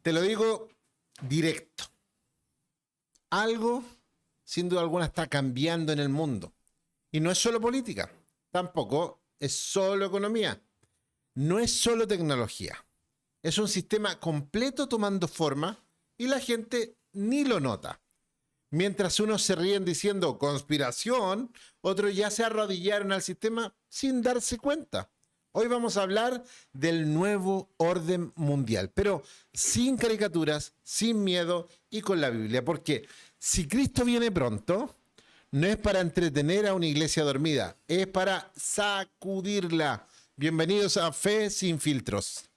Te lo digo directo. Algo, sin duda alguna, está cambiando en el mundo. Y no es solo política, tampoco es solo economía, no es solo tecnología. Es un sistema completo tomando forma y la gente ni lo nota. Mientras unos se ríen diciendo conspiración, otros ya se arrodillaron al sistema sin darse cuenta. Hoy vamos a hablar del nuevo orden mundial, pero sin caricaturas, sin miedo y con la Biblia. Porque si Cristo viene pronto, no es para entretener a una iglesia dormida, es para sacudirla. Bienvenidos a Fe sin filtros.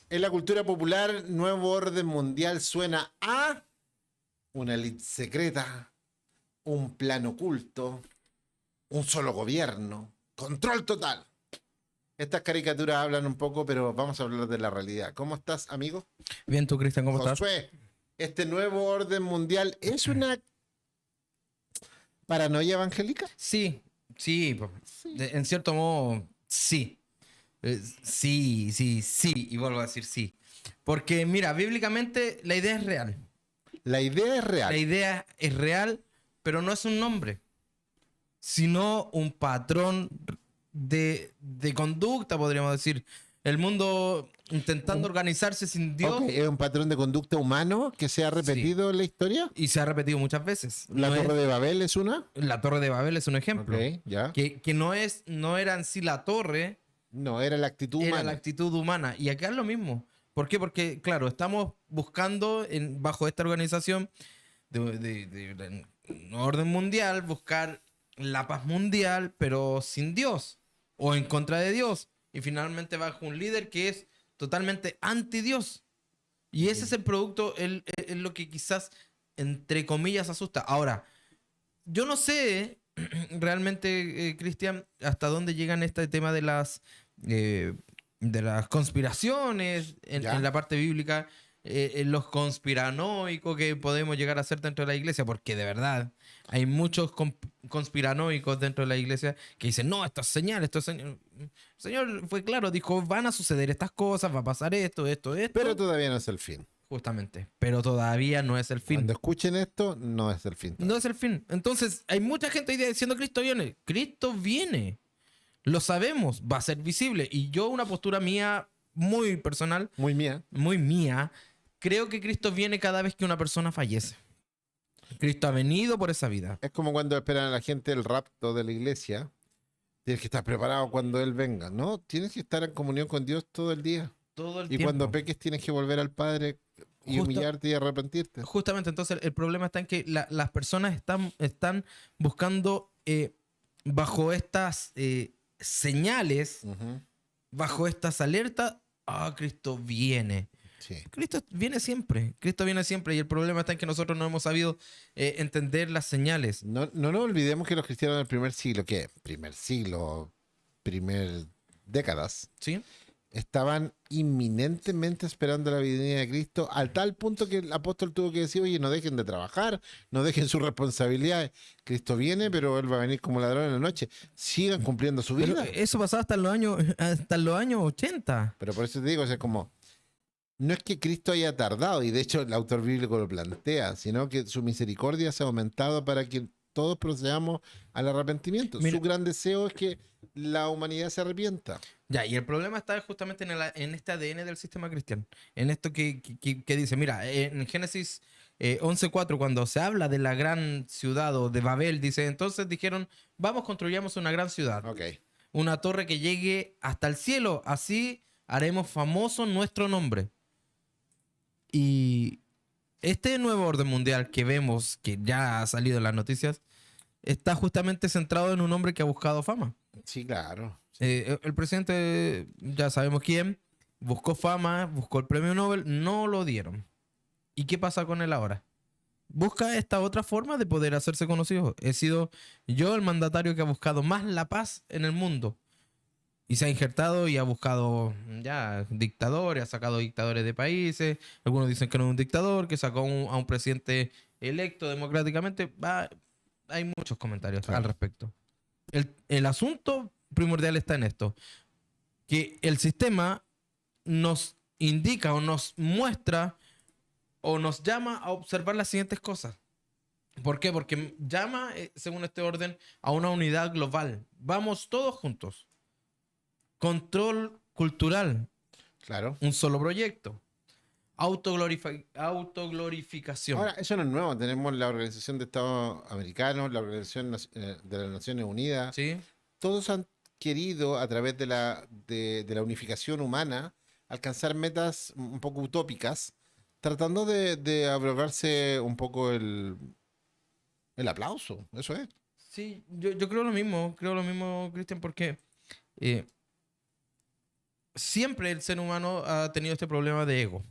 En la cultura popular, nuevo orden mundial suena a una élite secreta, un plan oculto, un solo gobierno, control total. Estas caricaturas hablan un poco, pero vamos a hablar de la realidad. ¿Cómo estás, amigo? Bien, tú, Cristian, ¿cómo estás? Josué, este nuevo orden mundial es una paranoia evangélica. Sí, sí, Sí. en cierto modo, sí. Sí, y vuelvo a decir sí. Porque, mira, bíblicamente la idea es real. La idea es La real. idea es real, pero no es un nombre, sino un patrón de conducta, podríamos decir. El mundo intentando organizarse sin Dios. Ok, es un patrón de conducta humano que se ha repetido en la historia. Y se ha repetido muchas veces. La No Torre es- de Babel es una. la Torre de Babel es un ejemplo. Ok, ya. Que no era en sí la torre, No, era la actitud era humana. la actitud humana. Y acá es lo mismo. ¿Por qué? Porque, claro, estamos buscando bajo esta organización de orden mundial, buscar la paz mundial, pero sin Dios o en contra de Dios. Y finalmente bajo un líder que es totalmente anti Dios. Y ese es el producto, es lo que quizás, entre comillas, asusta. Ahora, yo no sé realmente, Cristian, hasta dónde llegan este tema eh, de las conspiraciones Ya. en la parte bíblica, en los conspiranoicos que podemos llegar a ser dentro de la iglesia, porque de verdad hay muchos conspiranoicos dentro de la iglesia que dicen, no, esto es señal, esto es señal. El Señor fue claro, dijo, van a suceder estas cosas, va a pasar esto. Pero todavía no es el fin. Justamente, pero todavía no es el fin. Cuando escuchen esto, no es el fin. No es el fin. Entonces, hay mucha gente hoy día diciendo Cristo viene. Cristo viene. Lo sabemos, va a ser visible. Y yo, una postura mía, muy personal, Muy mía. muy mía, creo que Cristo viene cada vez que una persona fallece. Cristo ha venido por esa vida. Es como cuando esperan a la gente el rapto de la iglesia. Tienes que estar preparado cuando Él venga, ¿no? Tienes que estar en comunión con Dios todo el día. Todo el Y tiempo. cuando peques tienes que volver al Padre y Justo- humillarte y arrepentirte. Justamente, entonces el problema está en que las personas están buscando bajo estas señales, Ujú. bajo estas alertas, Cristo viene. Sí. Cristo viene siempre y el problema está en que nosotros no hemos sabido entender las señales. No nos olvidemos que los cristianos del primer siglo, ¿qué? Primer décadas, ¿Sí? estaban inminentemente esperando la venida de Cristo, al tal punto que el apóstol tuvo que decir, oye, no dejen de trabajar, no dejen sus responsabilidades. Cristo viene, pero Él va a venir como ladrón en la noche. Sigan cumpliendo su Pero vida. eso pasaba hasta los años 80. Pero por eso te digo, o sea, como, no es que Cristo haya tardado, y de hecho el autor bíblico lo plantea, sino que su misericordia se ha aumentado para que todos procedamos al arrepentimiento. Mira. Su gran deseo es que la humanidad se arrepienta. Ya, y el problema está justamente en este ADN del sistema cristiano. En esto que dice, mira, en Génesis 11:4, cuando se habla de la gran ciudad o de Babel, dice, entonces dijeron, vamos, construyamos una gran ciudad. Ok. Una torre que llegue hasta el cielo, así haremos famoso nuestro nombre. Y este nuevo orden mundial que vemos, que ya ha salido en las noticias, está justamente centrado en un hombre que ha buscado fama. Sí, claro. El presidente, ya sabemos quién, buscó fama, buscó el premio Nobel, no lo dieron. ¿Y qué pasa con él ahora? Busca esta otra forma de poder hacerse conocido. He sido yo el mandatario que ha buscado más la paz en el mundo. Y se ha injertado y ha buscado ya dictadores, ha sacado dictadores de países. Algunos dicen que no es un dictador, que sacó a un presidente electo democráticamente. Hay muchos comentarios Claro. al respecto. el asunto primordial está en esto, que el sistema nos indica o nos muestra o nos llama a observar las siguientes cosas. ¿Por qué? Porque llama, según este orden, a una unidad global. Vamos todos juntos. Control cultural, Claro. un solo proyecto. Autoglorificación. Ahora, eso no es nuevo. Tenemos la Organización de Estados Americanos, la Organización de las Naciones Unidas. ¿Sí? Todos han querido, a través de de la unificación humana, alcanzar metas un poco utópicas, tratando de abrogarse un poco el aplauso. Eso es. Sí, yo creo lo mismo, Cristian, porque siempre el ser humano ha tenido este problema de ego,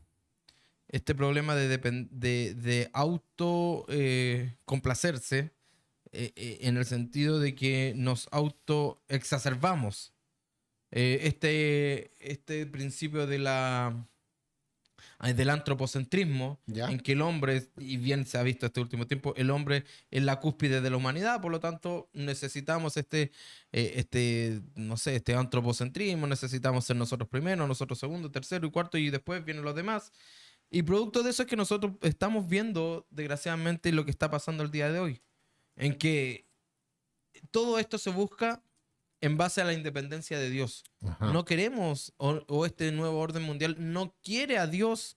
este problema de auto complacerse, en el sentido de que nos auto exacerbamos. Este principio del antropocentrismo, ¿Ya? en que el hombre, y bien se ha visto este último tiempo, el hombre es la cúspide de la humanidad, por lo tanto necesitamos no sé, este antropocentrismo, necesitamos ser nosotros primero, nosotros segundo, tercero y cuarto, y después vienen los demás. Y producto de eso es que nosotros estamos viendo, desgraciadamente, lo que está pasando el día de hoy, en que todo esto se busca en base a la independencia de Dios. Ajá. No queremos, o este nuevo orden mundial no quiere a Dios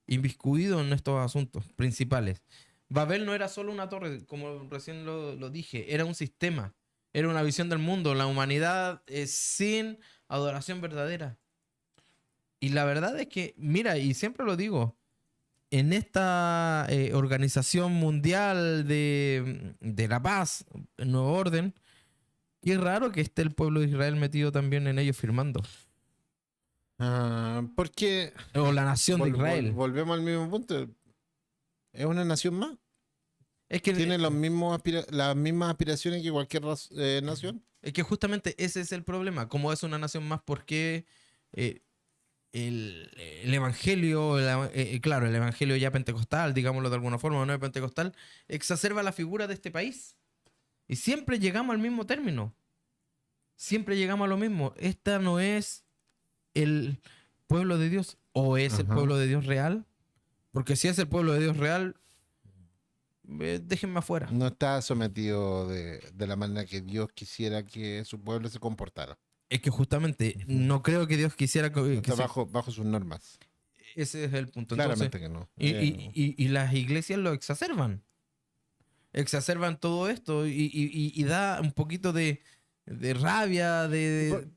inmiscuido en estos asuntos principales. Babel no era solo una torre, como recién lo dije, era un sistema, era una visión del mundo, la humanidad sin adoración verdadera. Y la verdad es que, mira, y siempre lo digo, en esta organización mundial de la paz, el nuevo orden, qué raro que esté el pueblo de Israel metido también en ellos firmando. Porque O la nación de Israel. volvemos al mismo punto. Es una nación más. Es que, Tiene las mismas aspiraciones que cualquier nación. es que justamente ese es el problema. Como es una nación más, ¿por qué el evangelio, claro, el evangelio ya pentecostal, digámoslo de alguna forma, o no pentecostal, exacerba la figura de este país? Y siempre llegamos al mismo término. Siempre llegamos a lo mismo. Esta no es el pueblo de Dios, o es el Ajá. pueblo de Dios real. Porque si es el pueblo de Dios real, déjenme afuera. No está sometido de la manera que Dios quisiera que su pueblo se comportara. Es que justamente no creo que Dios quisiera que Está bajo sus normas. ese es el punto. Claramente Entonces, que no. y las iglesias lo exacerban. Exacerban todo esto y da un poquito de rabia,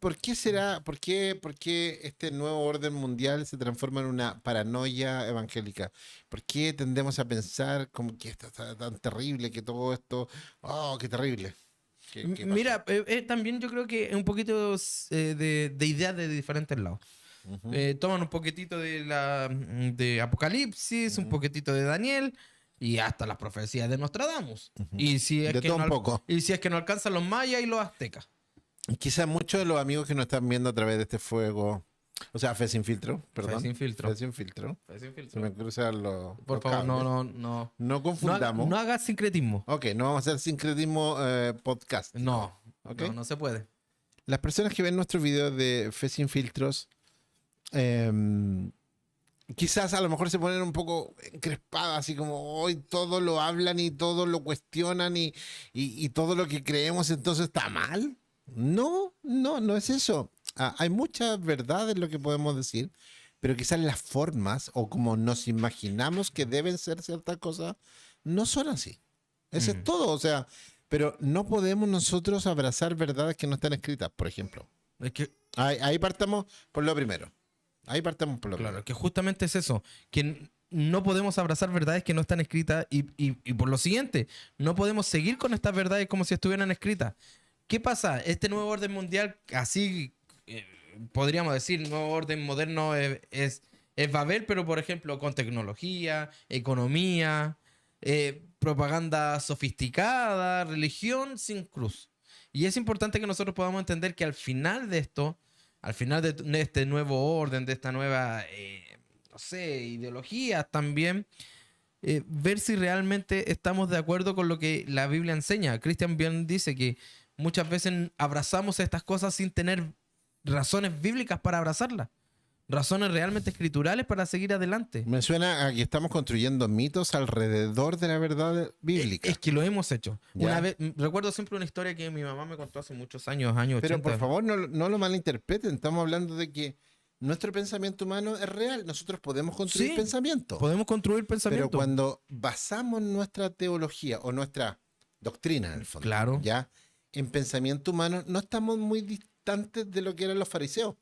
¿Por qué será? ¿Por qué este nuevo orden mundial se transforma en una paranoia evangélica? ¿Por qué tendemos a pensar como que esto está tan terrible, que todo esto, oh, qué terrible? ¿Qué pasa? Mira, también yo creo que un poquito de ideas de diferentes lados. Ujú. Toman un poquitito de Apocalipsis, un poquitito de Daniel y hasta las profecías de Nostradamus. Ujú. Y si es De que todo no, un poco. y si es que no alcanzan los mayas y los aztecas. Quizás muchos de los amigos que nos están viendo a través de este fuego, o sea, Fe Sin Filtro, perdón. Fe sin filtro. Fe Sin Filtro. Fe sin Se filtro. me cruzan los Por los favor, cables. no. No confundamos. No hagas sincretismo. Ok, no vamos a hacer sincretismo podcast. No, Ok. no se puede. Las personas que ven nuestros videos de Fe Sin Filtros, quizás a lo mejor se ponen un poco encrespadas, así como hoy todo lo hablan y todo lo cuestionan y todo lo que creemos entonces está mal. No es eso. Hay mucha verdad en lo que podemos decir, pero quizás las formas o como nos imaginamos que deben ser ciertas cosas no son así. Eso es todo, o sea, pero no podemos nosotros abrazar verdades que no están escritas, por ejemplo. Es que, Ahí partamos por lo primero. claro, primero. que justamente es eso, que no podemos abrazar verdades que no están escritas y por lo siguiente, no podemos seguir con estas verdades como si estuvieran escritas. ¿Qué pasa? Este nuevo orden mundial, así podríamos decir, nuevo orden moderno es Babel, pero por ejemplo con tecnología, economía, propaganda sofisticada, religión sin cruz. Y es importante que nosotros podamos entender que al final de esto, al final de este nuevo orden, de esta nueva, no sé, ideología también, ver si realmente estamos de acuerdo con lo que la Biblia enseña. Cristian bien dice que muchas veces abrazamos estas cosas sin tener razones bíblicas para abrazarlas. Razones realmente escriturales para seguir adelante. Me suena a que estamos construyendo mitos alrededor de la verdad bíblica. Es que lo hemos hecho. Ya. Una vez, recuerdo siempre una historia que mi mamá me contó hace muchos años, años Pero 80. por favor, no lo malinterpreten. Estamos hablando de que nuestro pensamiento humano es real. Nosotros podemos construir Sí, pensamiento. podemos construir Pero pensamiento. cuando basamos nuestra teología o nuestra doctrina, en el fondo, Claro. ya en pensamiento humano, no estamos muy distantes de lo que eran los fariseos.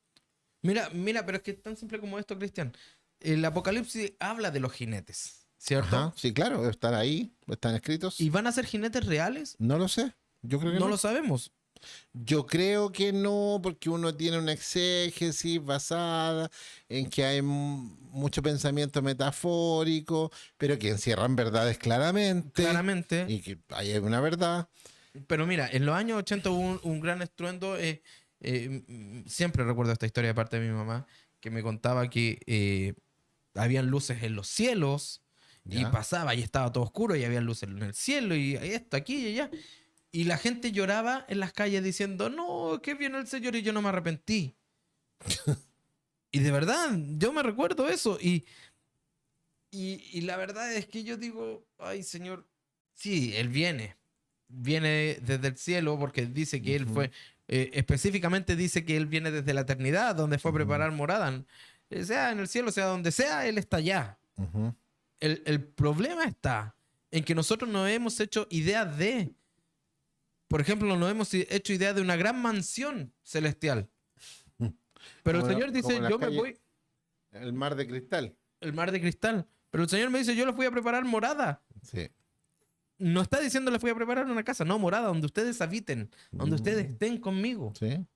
Mira, pero es que es tan simple como esto, Cristian. El Apocalipsis habla de los jinetes, ¿cierto? Ajá, sí, claro, están ahí, están escritos. ¿Y van a ser jinetes reales? No lo sé. Yo creo que No no. lo sabemos. Yo creo que no, porque uno tiene una exégesis basada en que hay mucho pensamiento metafórico, pero que encierran verdades claramente. Claramente. Y que hay una verdad. Pero mira, en los años 80 hubo un gran estruendo. Siempre recuerdo esta historia de parte de mi mamá, que me contaba que habían luces en los cielos y ¿Ya? pasaba y estaba todo oscuro y había luces en el cielo y esto, aquí y allá. Y la gente lloraba en las calles diciendo, no, que viene el Señor y yo no me arrepentí. Y de verdad, yo me recuerdo eso. Y la verdad es que yo digo, ay, Señor, sí, Él viene. Viene desde el cielo porque dice que Él Ujú. fue, específicamente dice que Él viene desde la eternidad, donde fue a Ujú. preparar morada. Sea en el cielo, sea donde sea, Él está allá. Ujú. El problema está en que nosotros no hemos hecho idea de, por ejemplo, no hemos hecho idea de una gran mansión celestial. Pero el Como Señor como dice, las yo me calles, voy, el mar de cristal. el mar de cristal. Pero el Señor me dice, yo les voy a preparar morada. Sí. No está diciendo les voy a preparar una casa, no, morada, donde ustedes habiten, donde ustedes Mm, estén conmigo. sí.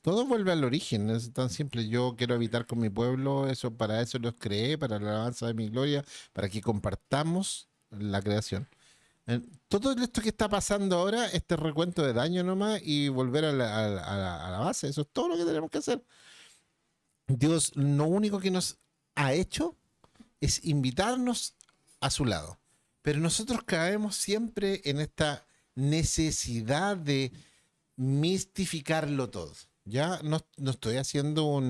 Todo vuelve al origen, es tan simple. Yo quiero habitar con mi pueblo, eso para eso los creé, para la alabanza de mi gloria, para que compartamos la creación. Todo esto que está pasando ahora, este recuento de daño nomás y volver a la base, eso es todo lo que tenemos que hacer. Dios lo único que nos ha hecho es invitarnos a su lado. Pero nosotros caemos siempre en esta necesidad de mistificarlo todo. Ya no estoy haciendo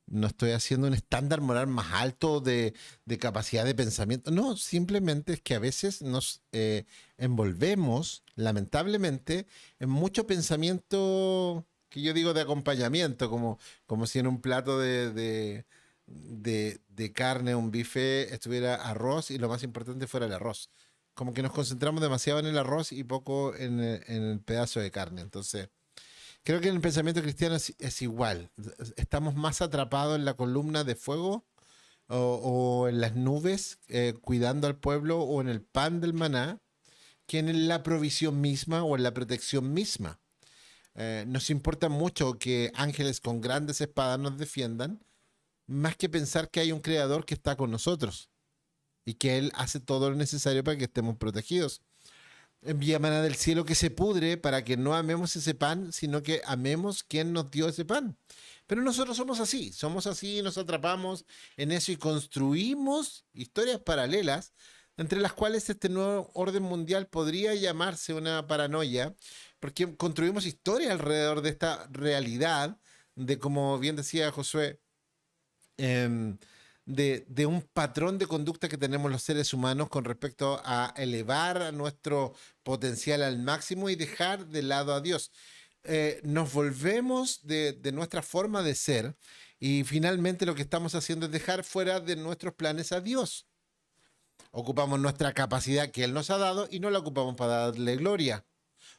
no estoy haciendo un estándar moral más alto de capacidad de pensamiento. No, simplemente es que a veces nos envolvemos, lamentablemente, en mucho pensamiento que yo digo de acompañamiento, como si en un plato de carne, un bife, estuviera arroz y lo más importante fuera el arroz. Como que nos concentramos demasiado en el arroz y poco en el pedazo de carne. Entonces, creo que en el pensamiento cristiano es igual. Estamos más atrapados en la columna de fuego o en las nubes cuidando al pueblo o en el pan del maná que en la provisión misma o en la protección misma. Nos importa mucho que ángeles con grandes espadas nos defiendan, más que pensar que hay un creador que está con nosotros y que Él hace todo lo necesario para que estemos protegidos. Envía maná del cielo que se pudre para que no amemos ese pan, sino que amemos quien nos dio ese pan. Pero nosotros somos así, nos atrapamos en eso y construimos historias paralelas, entre las cuales este nuevo orden mundial podría llamarse una paranoia, porque construimos historias alrededor de esta realidad, de como bien decía Josué, em, de un patrón de conducta que tenemos los seres humanos con respecto a elevar a nuestro potencial al máximo y dejar de lado a Dios. Nos volvemos de nuestra forma de ser y finalmente lo que estamos haciendo es dejar fuera de nuestros planes a Dios. Ocupamos nuestra capacidad que Él nos ha dado y no la ocupamos para darle gloria.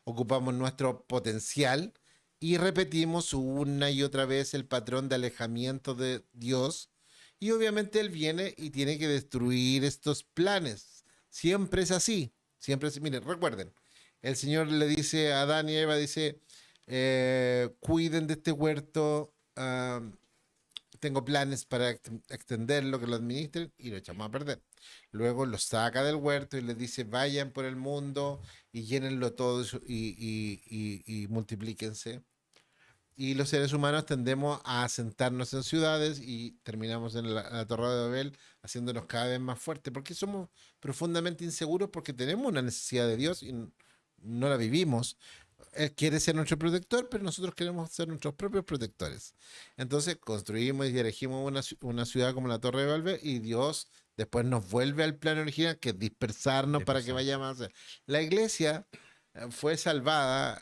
Ocupamos nuestro potencial y repetimos una y otra vez el patrón de alejamiento de Dios. Y obviamente Él viene y tiene que destruir estos planes. Siempre es así. Siempre es, miren, recuerden, el Señor le dice a Adán y Eva, dice, cuiden de este huerto, tengo planes para extenderlo, que lo administren, y lo echamos a perder. Luego lo saca del huerto y les dice, vayan por el mundo y llénenlo todo y multiplíquense. Y los seres humanos tendemos a asentarnos en ciudades y terminamos en la Torre de Babel haciéndonos cada vez más fuertes, porque somos profundamente inseguros, porque tenemos una necesidad de Dios y no la vivimos. Él quiere ser nuestro protector, pero nosotros queremos ser nuestros propios protectores. Entonces construimos y erigimos una ciudad como la Torre de Babel y Dios después nos vuelve al plan original, que es dispersarnos para que vayamos a hacer. La iglesia fue salvada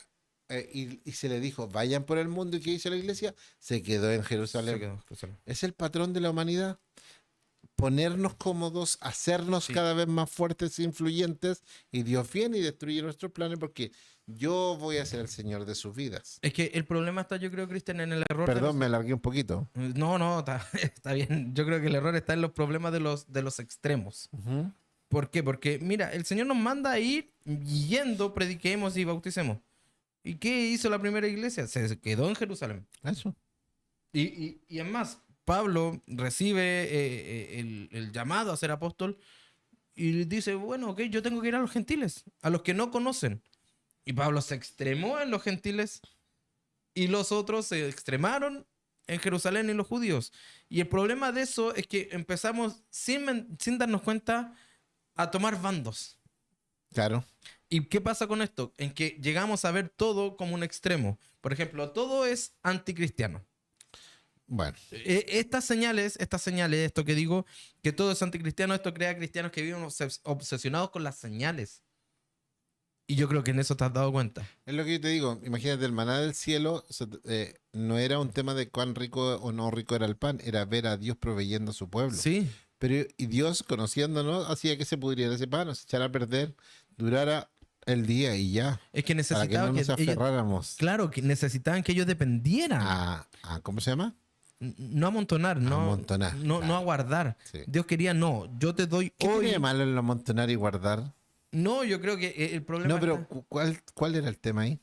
y se le dijo, vayan por el mundo. ¿Y qué hizo la iglesia? Se quedó en Jerusalén. Se quedó en Jerusalén. Es el patrón de la humanidad. Ponernos cómodos, hacernos cada vez más fuertes e influyentes, y Dios viene y destruye nuestros planes porque yo voy a ser el Señor de sus vidas. Es que el problema está, yo creo, Cristian, en el error. Perdón, me alargué un poquito. No, está bien. Yo creo que el error está en los problemas de los extremos. ¿Por qué? Porque, mira, el Señor nos manda a ir yendo, prediquemos y bauticemos. ¿Y qué hizo la primera iglesia? Se quedó en Jerusalén. Eso. Y es más, Pablo recibe el llamado a ser apóstol y dice, bueno, ok, yo tengo que ir a los gentiles, a los que no conocen. Y Pablo se extremó en los gentiles y los otros se extremaron en Jerusalén y los judíos. Y el problema de eso es que empezamos sin darnos cuenta a tomar bandos. Claro. ¿Y qué pasa con esto? En que llegamos a ver todo como un extremo. Por ejemplo, todo es anticristiano. Bueno. Estas señales, esto que digo, que todo es anticristiano, esto crea cristianos que viven obsesionados con las señales. Y yo creo que en eso te has dado cuenta. Es lo que yo te digo. Imagínate, el maná del cielo no era un tema de cuán rico o no rico era el pan, era ver a Dios proveyendo a su pueblo. Sí. Pero y Dios, conociéndonos, hacía que se pudriera ese pan, se echara a perder, durara el día y ya. Es que Para que necesitaban no nos ellos, aferráramos claro, que necesitaban que ellos dependieran. ¿cómo se llama? No amontonar, no amontonar, no claro. aguardar. Sí. Dios quería, no, yo te doy ¿Qué hoy. tiene de malo el amontonar y guardar? No, yo creo que el problema No, pero está ¿cuál era el tema ahí?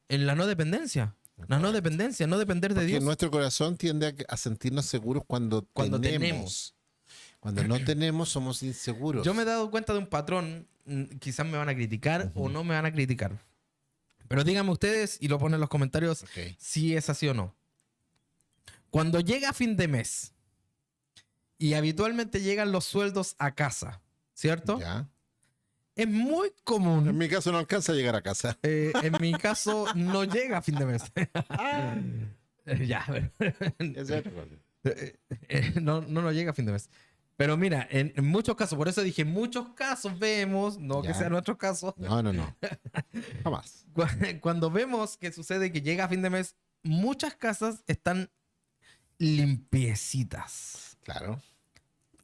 en la no dependencia. La no dependencia, no depender de Porque Dios. nuestro corazón tiende a sentirnos seguros cuando tenemos. Cuando no tenemos, somos inseguros. Yo me he dado cuenta de un patrón, quizás me van a criticar o no me van a criticar. Pero díganme ustedes y lo ponen en los comentarios Ok. si es así o no. Cuando llega fin de mes y habitualmente llegan los sueldos a casa, ¿cierto? Ya. Es muy En común. mi caso no alcanza a llegar a casa. En mi caso, no llega a fin de mes. Ya, no nos llega a fin de mes. Pero mira, en muchos casos, por eso dije, en muchos casos vemos, no Ya. que sea nuestro caso, No. Jamás. cuando vemos que sucede que llega a fin de mes, muchas casas están limpiecitas. Claro.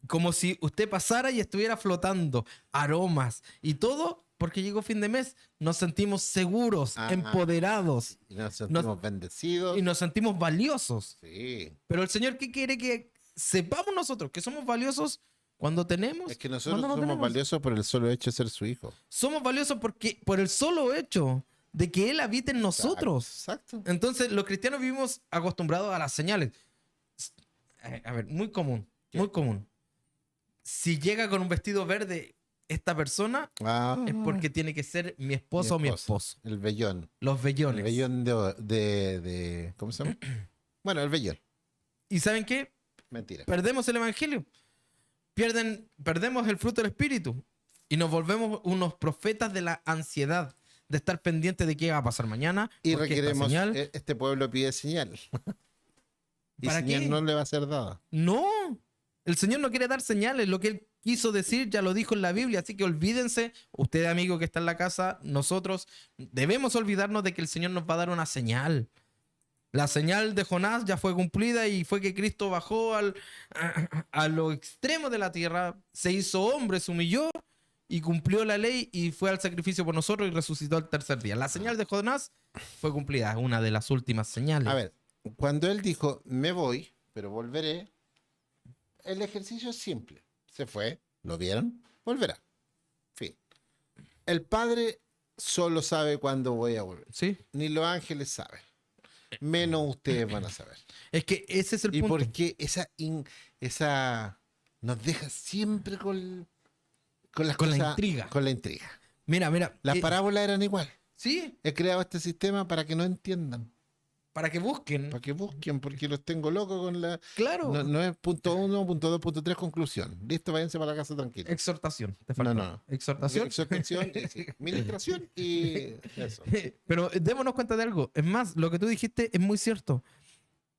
Como si usted pasara y estuviera flotando, aromas y todo, porque llegó fin de mes, nos sentimos seguros, Ajá. empoderados Y nos sentimos bendecidos. y nos sentimos valiosos. Sí. Pero el Señor, ¿qué quiere que sepamos nosotros? Que somos valiosos cuando tenemos. Es que nosotros cuando no somos tenemos. valiosos por el solo hecho de ser su hijo. Somos valiosos porque por el solo hecho de que Él habita en nosotros. Exacto. Entonces, los cristianos vivimos acostumbrados a las señales. A ver, muy común, ¿Qué? muy común. Si llega con un vestido verde esta persona, es porque tiene que ser mi esposa o mi esposo. El vellón. Los vellones. El vellón de ¿cómo se llama? Bueno, el vellón. ¿Y saben qué? Mentira. Perdemos el evangelio. Perdemos el fruto del espíritu. Y nos volvemos unos profetas de la ansiedad, de estar pendientes de qué va a pasar mañana. Y porque esta requeremos, señal- este pueblo pide señal. Y ¿Para señal qué? no le va a ser dada. No, el Señor no quiere dar señales. Lo que Él quiso decir ya lo dijo en la Biblia. Así que olvídense, usted amigo que está en la casa, nosotros debemos olvidarnos de que el Señor nos va a dar una señal. La señal de Jonás ya fue cumplida y fue que Cristo bajó a lo extremo de la tierra, se hizo hombre, se humilló y cumplió la ley y fue al sacrificio por nosotros y resucitó al tercer día. La señal de Jonás fue cumplida, una de las últimas señales. A ver, cuando él dijo, me voy, pero volveré, el ejercicio es simple. Se fue, ¿lo vieron? Volverá. Fin. El Padre solo sabe cuándo voy a volver. ¿Sí? Ni los ángeles saben. Menos ustedes van a saber. Es que ese es el ¿Y punto. por qué esa nos deja siempre con las Con la cosas- intriga. Con la intriga. Mira, Las parábolas eran igual. sí, He creado este sistema para que no entiendan. para que busquen. Para que busquen, porque los tengo locos con la... Claro. No, no es punto 1, punto 2, punto 3, conclusión. Listo, váyanse para la casa tranquilo. Exhortación. Te No, faltó. no. Exhortación. Exhortación, sí. Ministración y eso. Pero démonos cuenta de algo. Es más, lo que tú dijiste es muy cierto.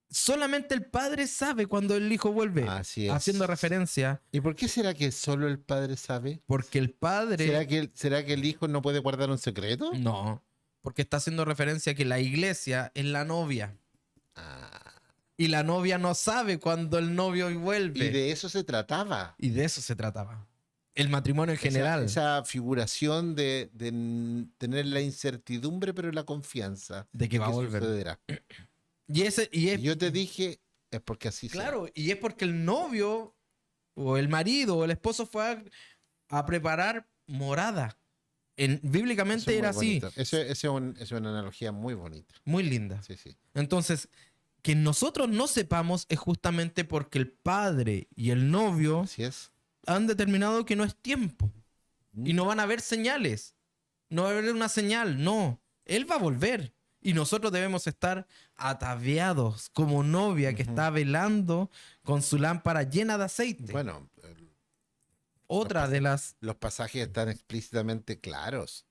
Solamente el padre sabe cuando el hijo vuelve. Así es. Haciendo referencia, ¿Y por qué será que solo el padre sabe? porque el padre... ¿Será que el hijo no puede guardar un secreto? No, porque está haciendo referencia a que la iglesia es la novia. Ah, Y la novia no sabe cuando el novio vuelve. y de eso se trataba. Y de eso se trataba. El matrimonio en general. Esa figuración de tener la incertidumbre, pero la confianza De que va a volver. sucederá. Y es, Y yo te dije, es porque así será. claro, y es porque el novio o el marido o el esposo fue a preparar morada. Bíblicamente Eso es era muy así. bonito. Es una analogía muy bonita. Muy linda. Sí, sí. Entonces, que nosotros no sepamos es justamente porque el padre y el novio Así es. han determinado que no es tiempo. Y no van a haber señales. No va a haber una señal. No. Él va a volver. Y nosotros debemos estar ataviados como novia que está velando con su lámpara llena de aceite. Bueno, Otra de las los pasajes están explícitamente claros.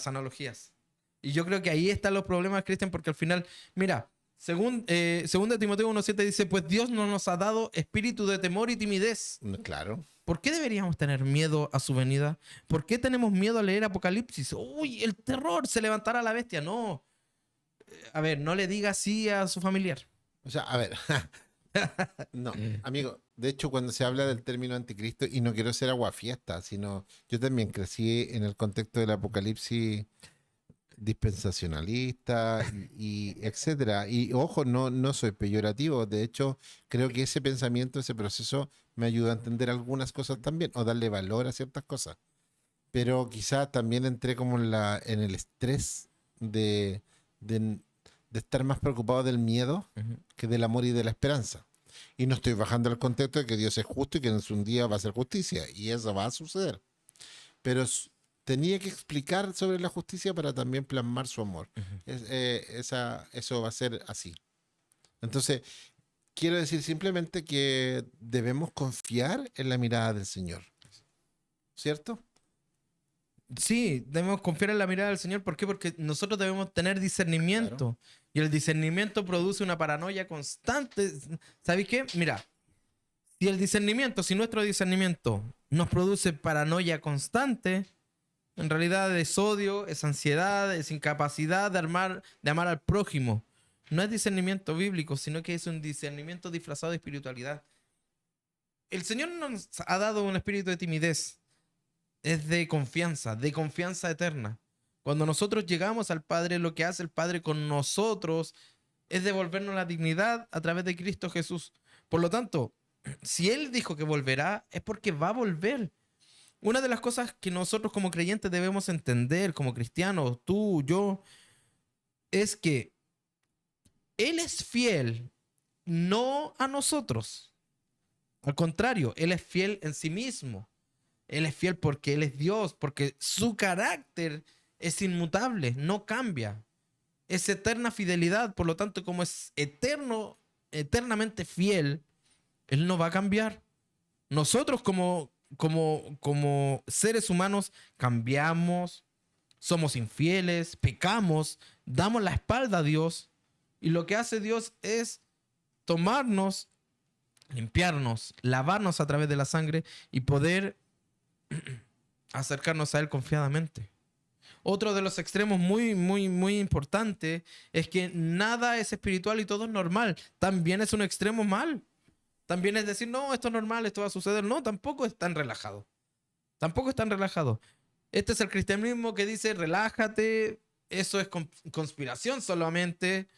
analogías. Y yo creo que ahí están los problemas, Cristian, porque al final, mira, según Timoteo 1:7 dice, pues Dios no nos ha dado espíritu de temor y timidez. Claro. ¿Por qué deberíamos tener miedo a su venida? ¿Por qué tenemos miedo a leer Apocalipsis? Uy, el terror, se levantará la bestia. No. A ver, no le diga así a su familiar. O sea, a ver. No, amigo. De hecho, cuando se habla del término anticristo, y no quiero ser aguafiesta, sino yo también crecí en el contexto del apocalipsis dispensacionalista y etcétera. Y ojo, no soy peyorativo. De hecho, creo que ese pensamiento, ese proceso, me ayuda a entender algunas cosas también, o darle valor a ciertas cosas. Pero quizá también entré como en el estrés de estar más preocupado del miedo que del amor y de la esperanza. Y no estoy bajando el contexto de que Dios es justo y que en un día va a hacer justicia. Y eso va a suceder. Pero tenía que explicar sobre la justicia para también plasmar su amor. Eso va a ser así. Entonces, quiero decir simplemente que debemos confiar en la mirada del Señor. ¿Cierto? Sí, debemos confiar en la mirada del Señor. ¿Por qué? Porque nosotros debemos tener discernimiento. Y el discernimiento produce una paranoia constante. ¿Sabéis qué? Mira, si nuestro discernimiento nos produce paranoia constante, en realidad es odio, es ansiedad, es incapacidad de amar al prójimo. No es discernimiento bíblico, sino que es un discernimiento disfrazado de espiritualidad. El Señor nos ha dado un espíritu de timidez. Es de confianza eterna. Cuando nosotros llegamos al Padre, lo que hace el Padre con nosotros es devolvernos la dignidad a través de Cristo Jesús. Por lo tanto, si Él dijo que volverá, es porque va a volver. Una de las cosas que nosotros como creyentes debemos entender, como cristianos, tú, yo, es que Él es fiel, no a nosotros. Al contrario, Él es fiel en sí mismo. Él es fiel porque Él es Dios, porque su carácter es inmutable, no cambia. Es eterna fidelidad, por lo tanto, como es eternamente fiel, Él no va a cambiar. Nosotros como seres humanos cambiamos, somos infieles, pecamos, damos la espalda a Dios, y lo que hace Dios es tomarnos, limpiarnos, lavarnos a través de la sangre y poder acercarnos a Él confiadamente. Otro de los extremos muy, muy, muy importante es que nada es espiritual y todo es normal. También es un extremo mal. También es decir, no, esto es normal, esto va a suceder. No, tampoco es tan relajado. Tampoco es tan relajado. Este es el cristianismo que dice, relájate, eso es conspiración solamente,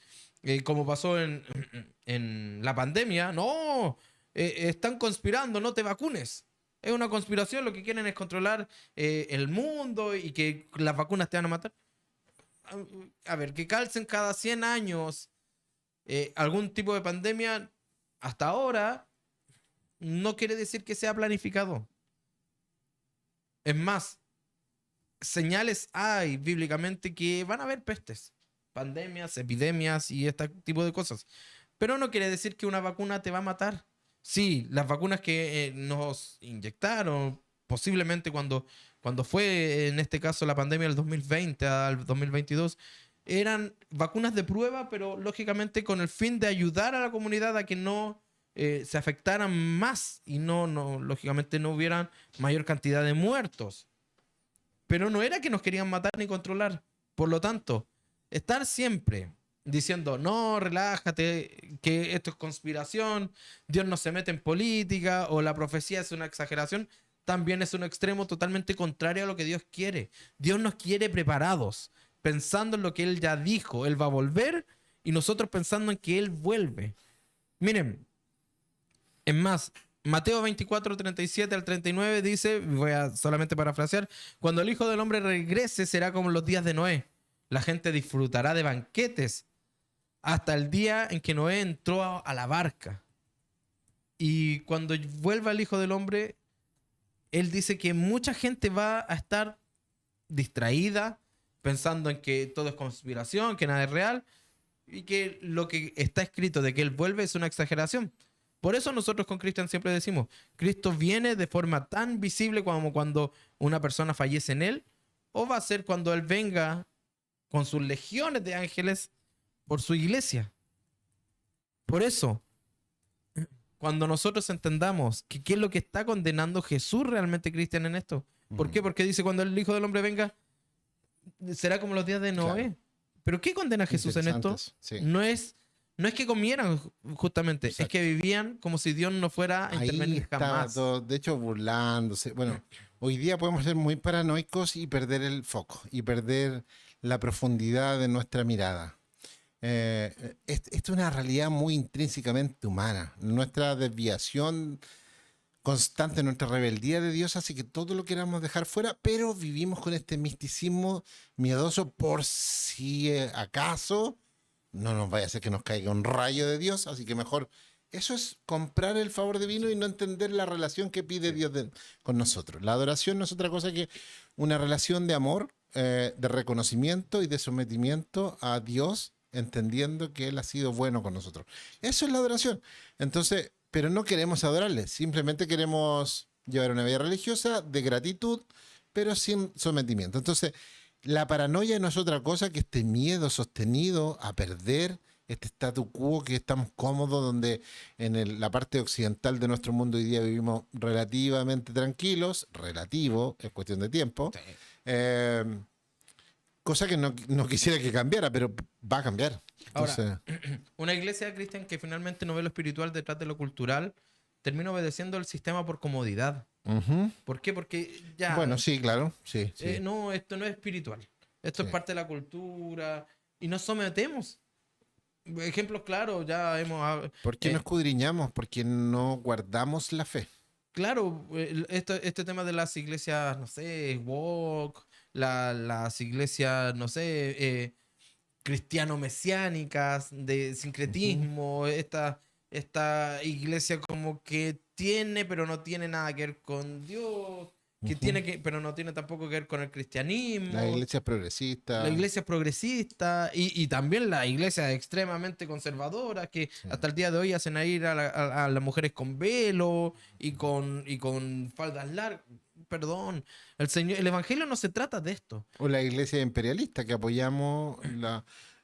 como pasó en la pandemia. No, están conspirando, no te vacunes. Es una conspiración, lo que quieren es controlar el mundo y que las vacunas te van a matar. A ver, que calcen cada 100 años algún tipo de pandemia, hasta ahora no quiere decir que sea planificado. Es más, señales hay bíblicamente que van a haber pestes. pandemias, epidemias y este tipo de cosas. Pero no quiere decir que una vacuna te va a matar. Sí, las vacunas que nos inyectaron, posiblemente cuando fue en este caso la pandemia del 2020 al 2022, eran vacunas de prueba, pero lógicamente con el fin de ayudar a la comunidad a que no se afectaran más y lógicamente no hubieran mayor cantidad de muertos. Pero no era que nos querían matar ni controlar. Por lo tanto, estar siempre diciendo, no, relájate, que esto es conspiración, Dios no se mete en política o la profecía es una exageración, también es un extremo totalmente contrario a lo que Dios quiere. Dios nos quiere preparados, pensando en lo que Él ya dijo, Él va a volver y nosotros pensando en que Él vuelve. Miren, es más, Mateo 24, 37 al 39 dice, voy a solamente parafrasear, cuando el Hijo del Hombre regrese será como los días de Noé. La gente disfrutará de banquetes hasta el día en que Noé entró a la barca. Y cuando vuelva el Hijo del Hombre, él dice que mucha gente va a estar distraída, pensando en que todo es conspiración, que nada es real, y que lo que está escrito de que Él vuelve es una exageración. Por eso nosotros con Cristian siempre decimos, Cristo viene de forma tan visible como cuando una persona fallece en Él, o va a ser cuando Él venga con sus legiones de ángeles por su iglesia. Por eso, cuando nosotros entendamos que qué es lo que está condenando Jesús realmente, Cristian, en esto. ¿Por qué? Porque dice, cuando el Hijo del Hombre venga, será como los días de Noé. Claro. ¿Pero qué condena Jesús en esto? Sí. No es que comieran justamente, Exacto. es que vivían como si Dios no fuera a intervenir jamás. Todo, de hecho, burlándose. Bueno, hoy día podemos ser muy paranoicos y perder el foco y perder la profundidad de nuestra mirada. Esto es una realidad muy intrínsecamente humana. Nuestra desviación constante, nuestra rebeldía de Dios hace que todo lo queramos dejar fuera, pero vivimos con este misticismo miedoso por si acaso no nos vaya a hacer que nos caiga un rayo de Dios, así que mejor eso es comprar el favor divino y no entender la relación que pide Dios con nosotros. La adoración no es otra cosa que una relación de amor, de reconocimiento y de sometimiento a Dios, entendiendo que Él ha sido bueno con nosotros. Eso es la adoración. Entonces, pero no queremos adorarle, simplemente queremos llevar una vida religiosa de gratitud, pero sin sometimiento. Entonces, la paranoia no es otra cosa que este miedo sostenido a perder este statu quo que estamos cómodos, donde en la parte occidental de nuestro mundo hoy día vivimos relativamente tranquilos, relativo, es cuestión de tiempo. Sí. Cosa que no quisiera que cambiara, pero va a cambiar. Entonces, Ahora, una iglesia, Cristian, que finalmente no ve lo espiritual detrás de lo cultural, termina obedeciendo el sistema por comodidad. ujú. ¿Por qué? Porque ya... Bueno, sí, claro, sí. no, esto no es espiritual. Esto Sí. es parte de la cultura y nos sometemos. Ejemplos claros, ya hemos... ¿Por qué no escudriñamos? Porque no guardamos la fe. Claro, este tema de las iglesias, no sé, woke, las iglesias, no sé, cristiano-mesiánicas, de sincretismo, esta iglesia como que tiene, pero no tiene nada que ver con Dios, que Ujú. tiene pero no tiene tampoco que ver con el cristianismo. La iglesia es progresista. La iglesia es progresista y también la iglesia extremadamente conservadora que Sí. hasta el día de hoy hacen a ir a las mujeres con velo y con faldas largas. Perdón, el evangelio no se trata de esto. O la iglesia imperialista, que apoyamos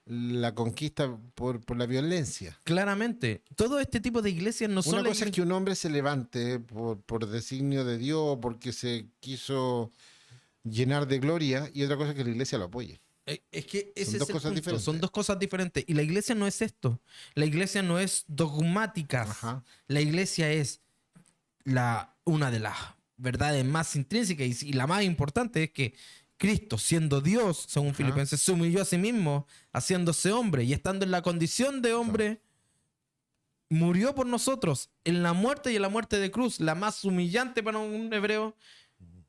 la conquista por la violencia. Claramente, todo este tipo de iglesias no son Una la cosa es que un hombre se levante por designio de Dios, porque se quiso llenar de gloria, y otra cosa es que la iglesia lo apoye. Es que ese Son dos es el cosas punto. diferentes. Son dos cosas diferentes. Y la iglesia no es esto. La iglesia no es dogmática. Ajá. La iglesia es una de las verdades más intrínsecas y la más importante es que Cristo, siendo Dios, según Ajá. Filipenses, se humilló a sí mismo, haciéndose hombre y estando en la condición de hombre, murió por nosotros en la muerte y en la muerte de cruz, la más humillante para un hebreo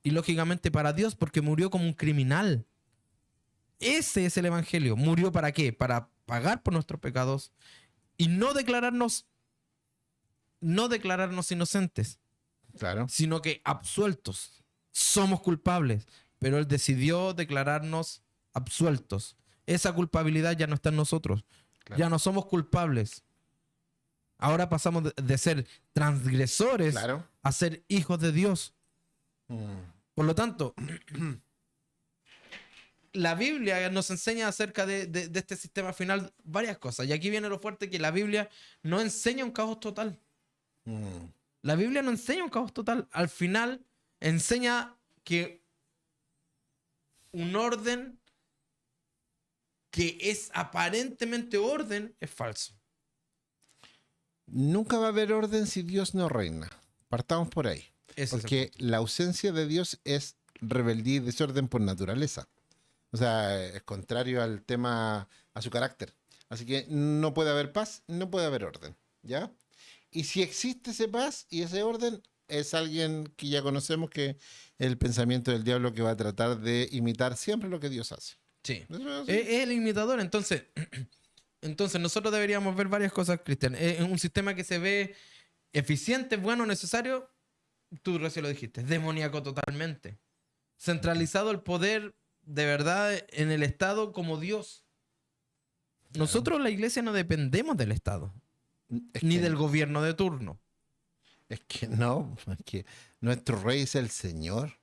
y lógicamente para Dios, porque murió como un criminal. Ese es el evangelio. ¿Murió para qué? Para pagar por nuestros pecados y no declararnos inocentes, Claro. sino que absueltos. Somos culpables, pero Él decidió declararnos absueltos. esa culpabilidad ya no está en nosotros. Claro. Ya no somos culpables. Ahora pasamos de ser transgresores Claro. a ser hijos de Dios. Mm. Por lo tanto, la Biblia nos enseña acerca de este sistema final varias cosas. Y aquí viene lo fuerte, que la Biblia no enseña un caos total. Mm. La Biblia no enseña un caos total. Al final enseña que un orden que es aparentemente orden es falso. Nunca va a haber orden si Dios no reina. Partamos por ahí. Ese es el Porque la ausencia de Dios es rebeldía y desorden por naturaleza. O sea, es contrario al tema, a su carácter. Así que no puede haber paz, no puede haber orden. ¿Ya? Y si existe ese paz y ese orden, es alguien que ya conocemos, que es el pensamiento del diablo, que va a tratar de imitar siempre lo que Dios hace. Sí. Eso es así. Es el imitador. Entonces nosotros deberíamos ver varias cosas, Cristian. Es un sistema que se ve eficiente, bueno, necesario. Tú recién lo dijiste, demoníaco totalmente. Centralizado el poder de verdad en el Estado como Dios. Claro. Nosotros, la iglesia, no dependemos del Estado, Es ni que- del gobierno de turno. Es que no, es que nuestro rey es el Señor.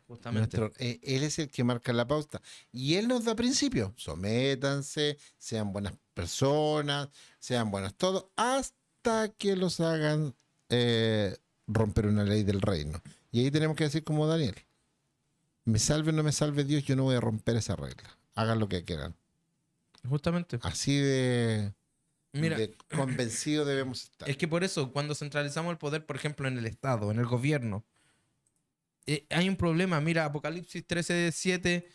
Justamente. Él es el que marca la pauta. Y Él nos da principios. Sométanse, sean buenas personas, sean buenos todos, hasta que los hagan romper una ley del reino. Y ahí tenemos que decir como Daniel: me salve o no me salve Dios, yo no voy a romper esa regla. Hagan lo que quieran. Justamente. Así de Mira, convencido debemos estar. es que por eso, cuando centralizamos el poder, por ejemplo, en el Estado, en el gobierno, hay un problema. Mira, Apocalipsis 13:7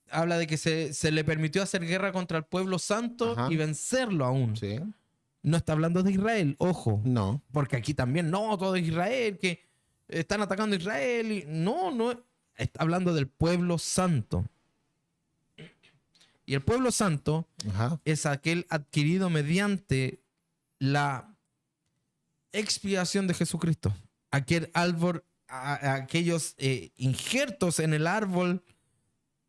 habla de que se le permitió hacer guerra contra el pueblo santo Ajá. y vencerlo aún. ¿Sí? No está hablando de Israel, ojo. No. Porque aquí también, no, todo es Israel, que están atacando a Israel. No, está hablando del pueblo santo. Y el pueblo santo Ajá. es aquel adquirido mediante la expiación de Jesucristo. Aquel árbol, aquellos injertos en el árbol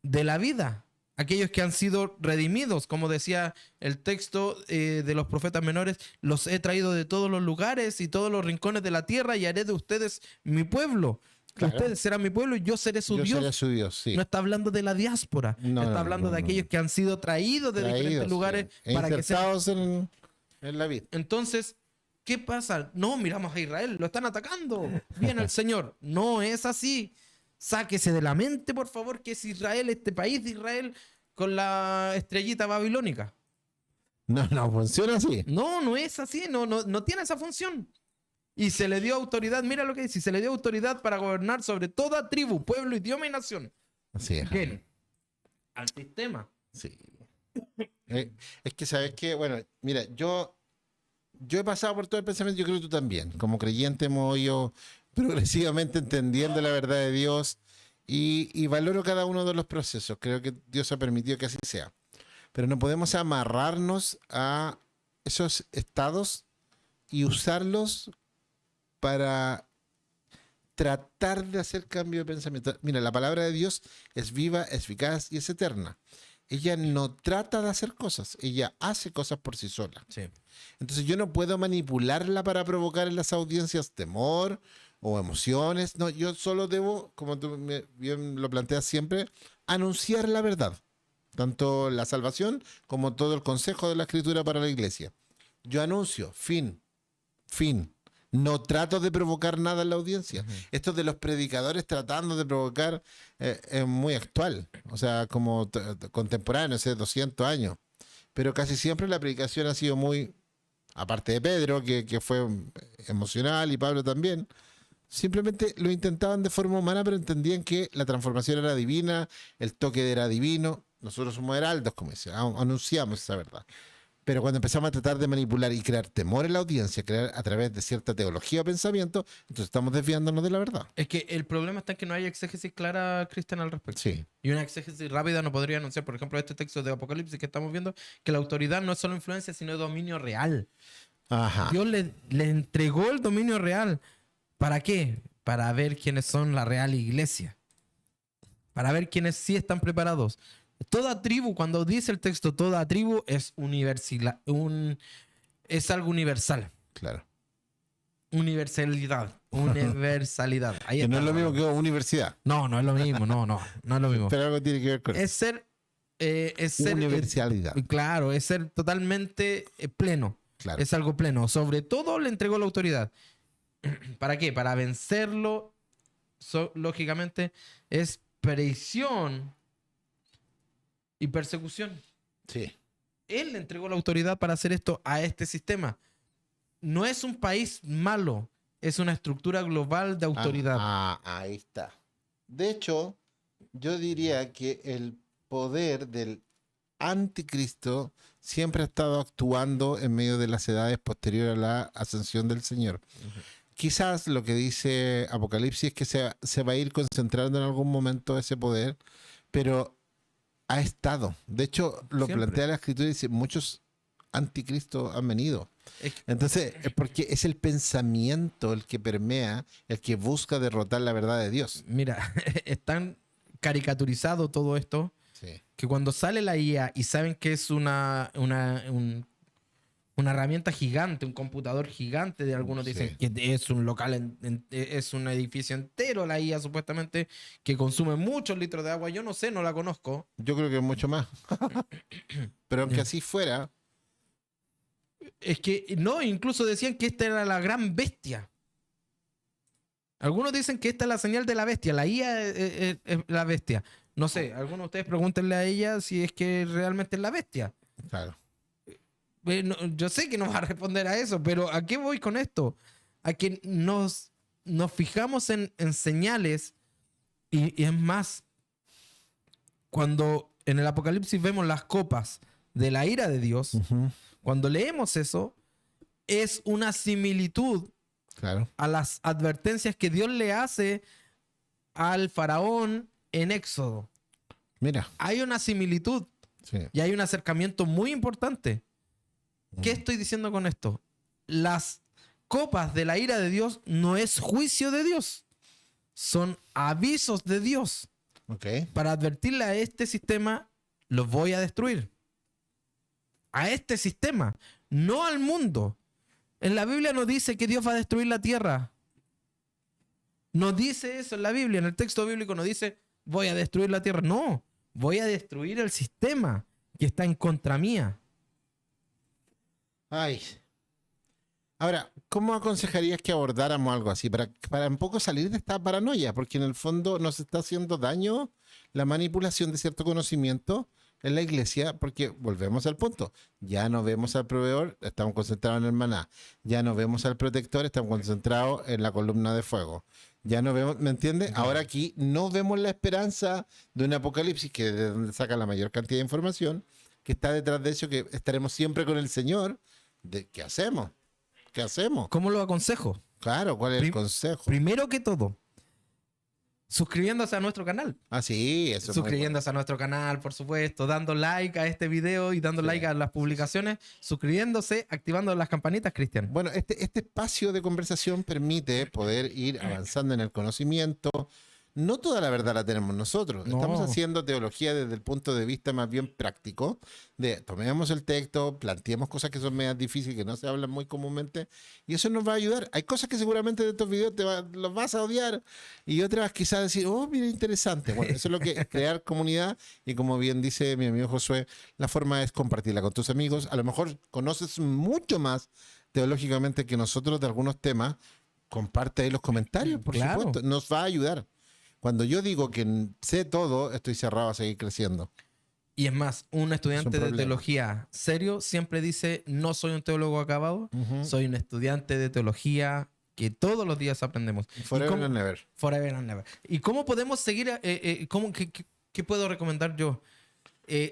de la vida. Aquellos que han sido redimidos, como decía el texto de los profetas menores: los he traído de todos los lugares y todos los rincones de la tierra y haré de ustedes mi pueblo. Claro. Ustedes serán mi pueblo y yo seré su Yo Dios. seré su Dios, sí. No está hablando de la diáspora. No, está no, hablando no, de no. aquellos que han sido traídos de diferentes Traídos, lugares sí. para que sean. Insertados en la vida. Entonces, ¿qué pasa? No, miramos a Israel, lo están atacando. Viene el Señor. No es así. Sáquese de la mente, por favor, que es Israel, este país de Israel, con la estrellita babilónica. No funciona así. No es así. No tiene esa función. Y se le dio autoridad, mira lo que dice: se le dio autoridad para gobernar sobre toda tribu, pueblo, idioma y nación. Así es. ¿Quién? Al sistema. Sí. Es que, ¿sabes qué? Bueno, mira, yo he pasado por todo el pensamiento, yo creo que tú también. Como creyente hemos ido progresivamente entendiendo la verdad de Dios y valoro cada uno de los procesos. Creo que Dios ha permitido que así sea. Pero no podemos amarrarnos a esos estados y usarlos para tratar de hacer cambio de pensamiento. Mira, la palabra de Dios es viva, es eficaz y es eterna. Ella no trata de hacer cosas, ella hace cosas por sí sola. Sí. Entonces yo no puedo manipularla para provocar en las audiencias temor o emociones. No, yo solo debo, como tú bien lo planteas siempre, anunciar la verdad. Tanto la salvación como todo el consejo de la Escritura para la iglesia. Yo anuncio, fin. No trato de provocar nada en la audiencia. Esto de los predicadores tratando de provocar es muy actual. O sea, como contemporáneo, hace 200 años. Pero casi siempre la predicación ha sido muy, aparte de Pedro, que fue emocional, y Pablo también, simplemente lo intentaban de forma humana, pero entendían que la transformación era divina, el toque era divino. Nosotros somos heraldos, como dice, anunciamos esa verdad. Pero cuando empezamos a tratar de manipular y crear temor en la audiencia, crear a través de cierta teología o pensamiento, entonces estamos desviándonos de la verdad. Es que el problema está en que no hay exégesis clara, Cristian, al respecto. Sí. Y una exégesis rápida no podría anunciar, por ejemplo, este texto de Apocalipsis que estamos viendo, que la autoridad no es solo influencia, sino dominio real. Ajá. Dios le entregó el dominio real. ¿Para qué? Para ver quiénes son la real iglesia. Para ver quiénes sí están preparados. Toda tribu, cuando dice el texto toda tribu, es es algo universal. Claro. Universalidad. Universalidad. Ahí Que no está es lo la mismo palabra. que universidad. No es lo mismo. No es lo mismo. Pero algo tiene que ver con Es ser. Es ser. universalidad. Claro, es ser totalmente pleno. Claro. Es algo pleno. Sobre todo le entregó la autoridad. ¿Para qué? Para vencerlo. Lógicamente, es prisión y persecución. Sí. Él le entregó la autoridad para hacer esto a este sistema. No es un país malo, es una estructura global de autoridad. Ahí está. De hecho, yo diría que el poder del anticristo siempre ha estado actuando en medio de las edades posteriores a la ascensión del Señor. Quizás lo que dice Apocalipsis es que se va a ir concentrando en algún momento ese poder, pero ha estado. De hecho, lo Siempre. plantea la Escritura y dice, muchos anticristos han venido. Es que- Entonces, es porque es el pensamiento el que permea, el que busca derrotar la verdad de Dios. Mira, es tan caricaturizado todo esto Sí. que cuando sale la IA y saben que es una herramienta gigante, un computador gigante, de algunos Sí. dicen que es un local, es un edificio entero la IA supuestamente, que consume muchos litros de agua. Yo no sé, no la conozco. Yo creo que mucho más. Pero aunque así fuera, Es que, no, incluso decían que esta era la gran bestia. Algunos dicen que esta es la señal de la bestia, la IA es la bestia. No sé, algunos de ustedes pregúntenle a ella si es que realmente es la bestia. claro. Yo sé que no va a responder a eso, pero ¿a qué voy con esto? A que nos fijamos en señales y es más, cuando en el Apocalipsis vemos las copas de la ira de Dios, Ujú. cuando leemos eso, es una similitud Claro. a las advertencias que Dios le hace al faraón en Éxodo. Mira. Hay una similitud Sí. y hay un acercamiento muy importante. ¿Qué estoy diciendo con esto? Las copas de la ira de Dios no es juicio de Dios, son avisos de Dios Ok. para advertirle a este sistema, los voy a destruir. A este sistema, no al mundo. En la Biblia no dice que Dios va a destruir la tierra. No dice eso en la Biblia, en el texto bíblico no dice voy a destruir la tierra. No, voy a destruir el sistema que está en contra mía. Ay. Ahora, ¿cómo aconsejarías que abordáramos algo así? Para un poco salir de esta paranoia, porque en el fondo nos está haciendo daño la manipulación de cierto conocimiento en la iglesia, porque volvemos al punto. Ya no vemos al proveedor, estamos concentrados en el maná. Ya no vemos al protector, estamos concentrados en la columna de fuego. Ya no vemos, ¿me entiendes? Ahora aquí no vemos la esperanza de un apocalipsis, que es de donde saca la mayor cantidad de información, que está detrás de eso, que estaremos siempre con el Señor. ¿Qué hacemos? ¿Qué hacemos? ¿Cómo lo aconsejo? Claro, ¿cuál es el consejo? Primero que todo, suscribiéndose a nuestro canal. Ah, sí, eso es muy Suscribiéndose a nuestro canal, por supuesto, dando like a este video y dando Sí, like a las publicaciones, suscribiéndose, activando las campanitas, Cristian. bueno. Este espacio de conversación permite poder ir avanzando en el conocimiento. No toda la verdad la tenemos nosotros. No. Estamos haciendo teología desde el punto de vista más bien práctico, de tomemos el texto, planteemos cosas que son medias difíciles, que no se hablan muy comúnmente, y eso nos va a ayudar. Hay cosas que seguramente de estos videos los vas a odiar, y otras quizás decir, oh, mira, interesante. Bueno, eso es lo que es crear comunidad, y como bien dice mi amigo Josué, la forma es compartirla con tus amigos. A lo mejor conoces mucho más teológicamente que nosotros de algunos temas. Comparte ahí los comentarios, por Claro. supuesto. Nos va a ayudar. Cuando yo digo que sé todo, estoy cerrado a seguir creciendo. Y es más, un estudiante de problema. teología serio siempre dice, no soy un teólogo acabado, soy un estudiante de teología que todos los días aprendemos. ¿Y Forever cómo- and never. Forever and never. ¿Y cómo podemos seguir? ¿Qué puedo recomendar yo?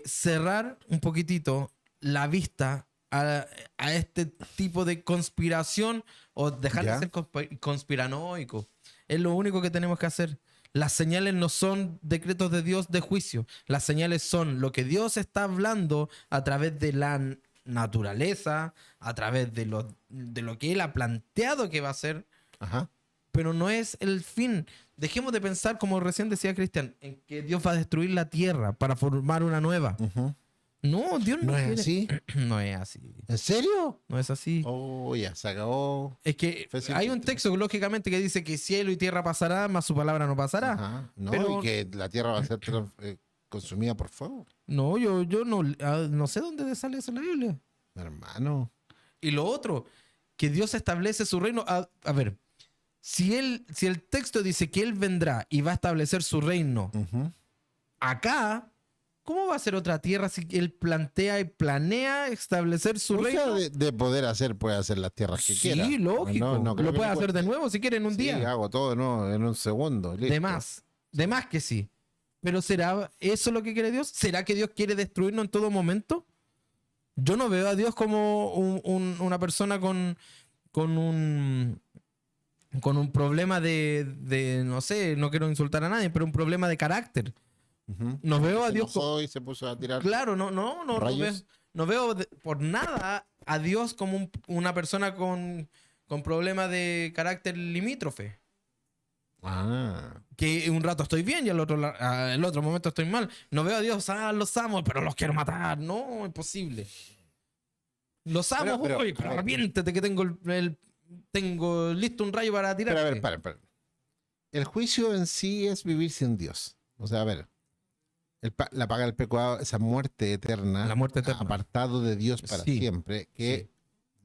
Cerrar un poquitito la vista a este tipo de conspiración o dejar Ya. de ser conspiranoico. Es lo único que tenemos que hacer. Las señales no son decretos de Dios de juicio. Las señales son lo que Dios está hablando a través de la naturaleza, a través de lo que Él ha planteado que va a ser, Ajá. pero no es el fin. Dejemos de pensar, como recién decía Cristian, en que Dios va a destruir la tierra para formar una nueva. Ujú. No, Dios no ¿No es quiere. así? No es así. ¿En serio? No es así. Oh, ya, se acabó. Es que Fue hay un simple. texto, lógicamente, que dice que cielo y tierra pasará, más su palabra no pasará. Ajá. No, Pero- y que la tierra va a ser consumida por fuego. No, yo no sé dónde sale eso en la Biblia. Hermano. Y lo otro, que Dios establece su reino. A ver, si el texto dice que Él vendrá y va a establecer su reino Ujú. acá, ¿cómo va a ser otra tierra si Él plantea y planea establecer su O sea, reino? de poder hacer, puede hacer las tierras que quiera. Sí, lógico. No creo Lo que puede le hacer cueste. de nuevo si quiere en un Sí, día. hago todo ¿no? en un segundo. De más. De más que sí. Pero ¿será eso lo que quiere Dios? ¿Será que Dios quiere destruirnos en todo momento? Yo no veo a Dios como una persona con un problema no sé, no quiero insultar a nadie, pero un problema de carácter. Ujú. No veo a Se Dios enojó y se puso a tirar. Claro, no veo, ¿Rayos? por nada a Dios como una persona con problemas de carácter limítrofe. Ah. Que un rato estoy bien y el otro momento estoy mal. No veo a Dios, los amo, pero los quiero matar. No, imposible. Los amo, Pero, uy, pero arrepiéntete que tengo listo un rayo para tirar. Pero a ver, para. El juicio en sí es vivir sin Dios. O sea, a ver. La paga del pecado, esa muerte eterna. La muerte eterna. Apartado de Dios para Sí. siempre. Que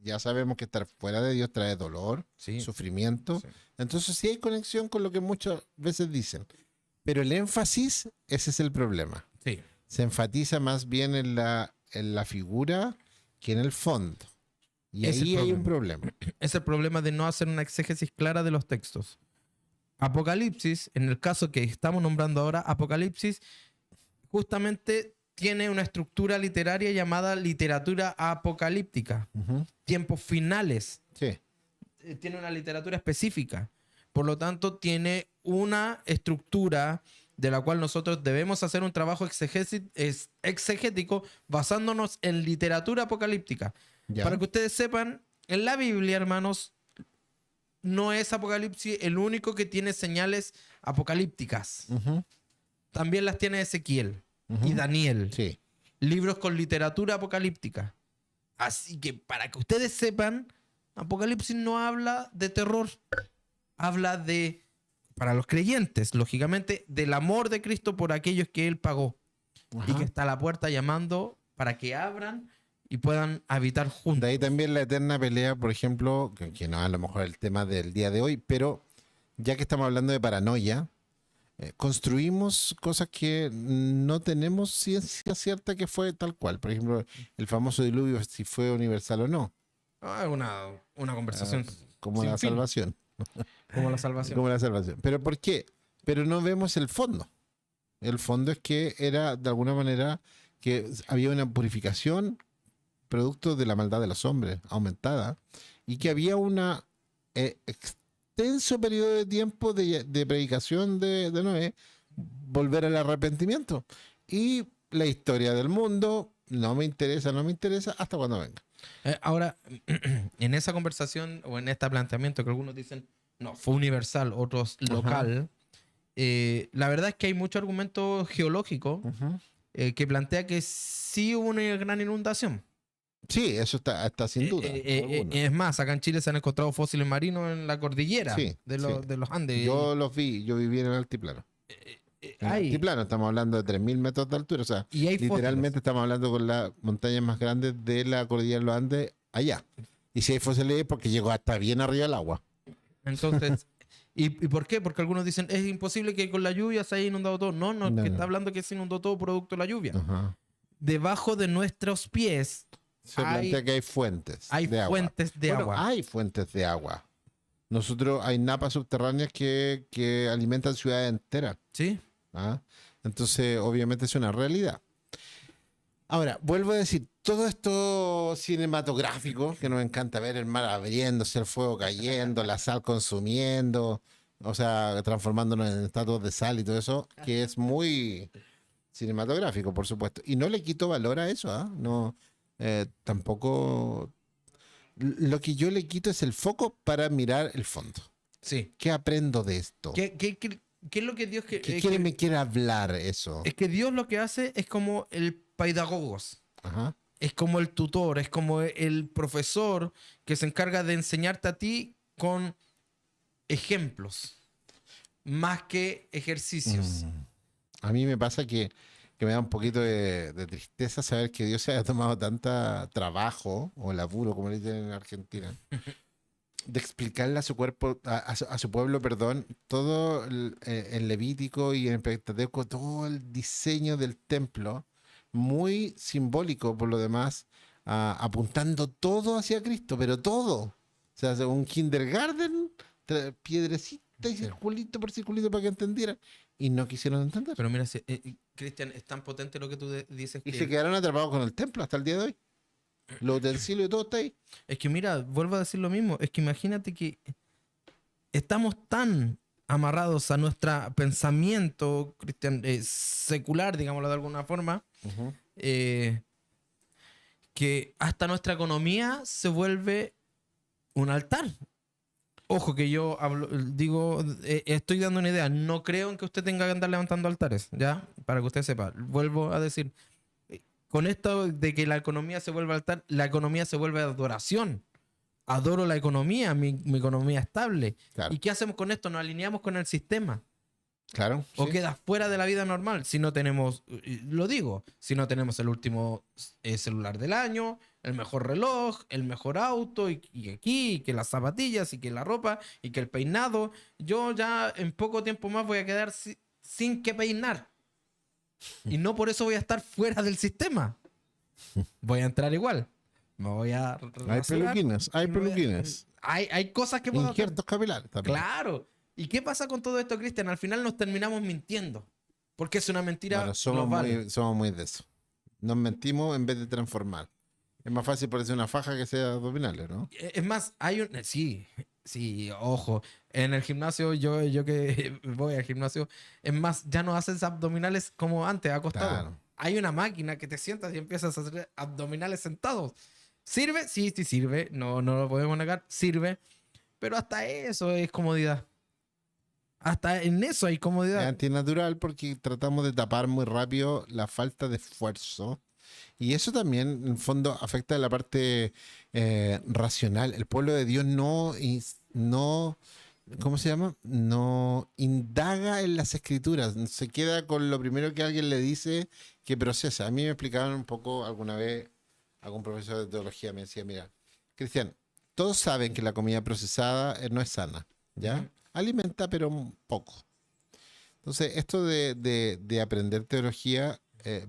ya sabemos que estar fuera de Dios trae dolor, Sí. sufrimiento. Sí. Entonces sí hay conexión con lo que muchas veces dicen. Pero el énfasis, ese es el problema. Sí. Se enfatiza más bien en la figura que en el fondo. Y Ese ahí es el hay un problema. Es el problema de no hacer una exégesis clara de los textos. Apocalipsis, en el caso que estamos nombrando ahora, Apocalipsis justamente tiene una estructura literaria llamada literatura apocalíptica. Ujú. Tiempos finales. Sí. Tiene una literatura específica. Por lo tanto, tiene una estructura de la cual nosotros debemos hacer un trabajo exegético basándonos en literatura apocalíptica. Ya. Para que ustedes sepan, en la Biblia, hermanos, no es Apocalipsis el único que tiene señales apocalípticas. Ujú, También las tiene Ezequiel ujú. y Daniel. Sí. Libros con literatura apocalíptica. Así que para que ustedes sepan, Apocalipsis no habla de terror. Habla de, para los creyentes, lógicamente, del amor de Cristo por aquellos que Él pagó. Y Ajá. que está a la puerta llamando para que abran y puedan habitar De juntos. ahí también la eterna pelea, por ejemplo, que no es a lo mejor el tema del día de hoy, pero ya que estamos hablando de paranoia, construimos cosas que no tenemos ciencia cierta que fue tal cual. Por ejemplo, el famoso diluvio, si fue universal o no, Ah, una conversación como sin la fin. salvación. Como la salvación. Como la salvación. ¿Pero por qué? Pero no vemos el fondo. El fondo es que era, de alguna manera, que había una purificación producto de la maldad de los hombres aumentada y que había una extenso periodo de tiempo de predicación de Noé, volver al arrepentimiento. Y la historia del mundo, no me interesa hasta cuando venga. Ahora, en esa conversación o en este planteamiento que algunos dicen, no, fue universal, otros local, la verdad es que hay mucho argumento geológico que plantea que sí hubo una gran inundación. Sí, eso está sin duda. Es más, acá en Chile se han encontrado fósiles marinos en la cordillera Sí, de los Andes. Yo los vi, yo viví en el altiplano. En el Hay- altiplano estamos hablando de 3.000 metros de altura, o sea, y hay literalmente estamos hablando con las montañas más grandes de la cordillera de los Andes allá. Y si hay fósiles es porque llegó hasta bien arriba del agua. Entonces, ¿y por qué? Porque algunos dicen, es imposible que con la lluvia se haya inundado todo. No, No, que no. está hablando que se inundó todo producto de la lluvia. Ajá. Debajo de nuestros pies Se plantea que hay fuentes hay de agua. fuentes de Bueno, agua. hay fuentes de agua. Nosotros hay napas subterráneas que alimentan ciudades enteras. ¿Sí? ¿Ah? Entonces, obviamente es una realidad. Ahora, vuelvo a decir, todo esto cinematográfico que nos encanta ver, el mar abriéndose, el fuego cayendo, la sal consumiendo, o sea, transformándonos en estatuas de sal y todo eso, que es muy cinematográfico, por supuesto. Y no le quito valor a eso, ¿ah? No, tampoco. Lo que yo le quito es el foco para mirar el fondo. Sí. ¿Qué aprendo de esto? ¿Qué es lo que Dios... ¿Quién me quiere hablar eso? Es que Dios lo que hace es como el pedagogos. Ajá. Es como el tutor, es como el profesor que se encarga de enseñarte a ti con ejemplos, más que ejercicios. A mí me pasa que me da un poquito de tristeza saber que Dios se haya tomado tanta trabajo, o laburo, como le dicen en Argentina, de explicarle a su cuerpo, a su pueblo, perdón, todo el Levítico y en el Pentateuco, todo el diseño del templo, muy simbólico por lo demás, apuntando todo hacia Cristo, pero todo. O sea, un kindergarten, piedrecita y circulito por circulito para que entendieran. Y no quisieron entender. Pero mira, Cristian, es tan potente lo que tú dices Y que... se quedaron atrapados con el templo hasta el día de hoy. Los utensilios y todo está ahí. Es que mira, vuelvo a decir lo mismo. Es que imagínate que estamos tan amarrados a nuestro pensamiento Cristian, secular, digámoslo de alguna forma, Ujú. Que hasta nuestra economía se vuelve un altar. Ojo que yo digo, estoy dando una idea. No creo en que usted tenga que andar levantando altares, ¿ya? Para que usted sepa. Vuelvo a decir, con esto de que la economía se vuelve altar, la economía se vuelve adoración. Adoro la economía, mi economía estable. Claro. ¿Y qué hacemos con esto? Nos alineamos con el sistema. Claro. O Sí. queda fuera de la vida normal si no tenemos, lo digo, si no tenemos el último celular del año, el mejor reloj, el mejor auto, y aquí, y que las zapatillas, y que la ropa, y que el peinado. Yo ya en poco tiempo más voy a quedar sin que peinar. Y no por eso voy a estar fuera del sistema. Voy a entrar igual. Me voy a Hay rasurar peluquines, hay y me voy a- peluquines. Hay cosas que puedo hacer. Injertos capilares también. Claro. ¿Y qué pasa con todo esto, Cristian? Al final nos terminamos mintiendo. Porque es una mentira Bueno, global. somos muy de eso. Nos mentimos en vez de transformar. Es más fácil ponerse una faja que sea abdominales, ¿no? Es más, hay un... Sí, ojo. En el gimnasio, yo que voy al gimnasio, es más, ya no haces abdominales como antes, acostado. Claro. Hay una máquina que te sientas y empiezas a hacer abdominales sentados. ¿Sirve? Sí, sí sirve. No lo podemos negar. Sirve. Pero hasta eso es comodidad. Hasta en eso hay Es comodidad. antinatural porque tratamos de tapar muy rápido la falta de esfuerzo. Y eso también, en el fondo, afecta a la parte racional. El pueblo de Dios no, ¿cómo se llama? No indaga en las escrituras. Se queda con lo primero que alguien le dice que procesa. A mí me explicaban un poco alguna vez, algún profesor de teología me decía, mira, Cristian, todos saben que la comida procesada no es sana, ¿ya? Ujú. Alimenta, pero un poco. Entonces, esto de aprender teología,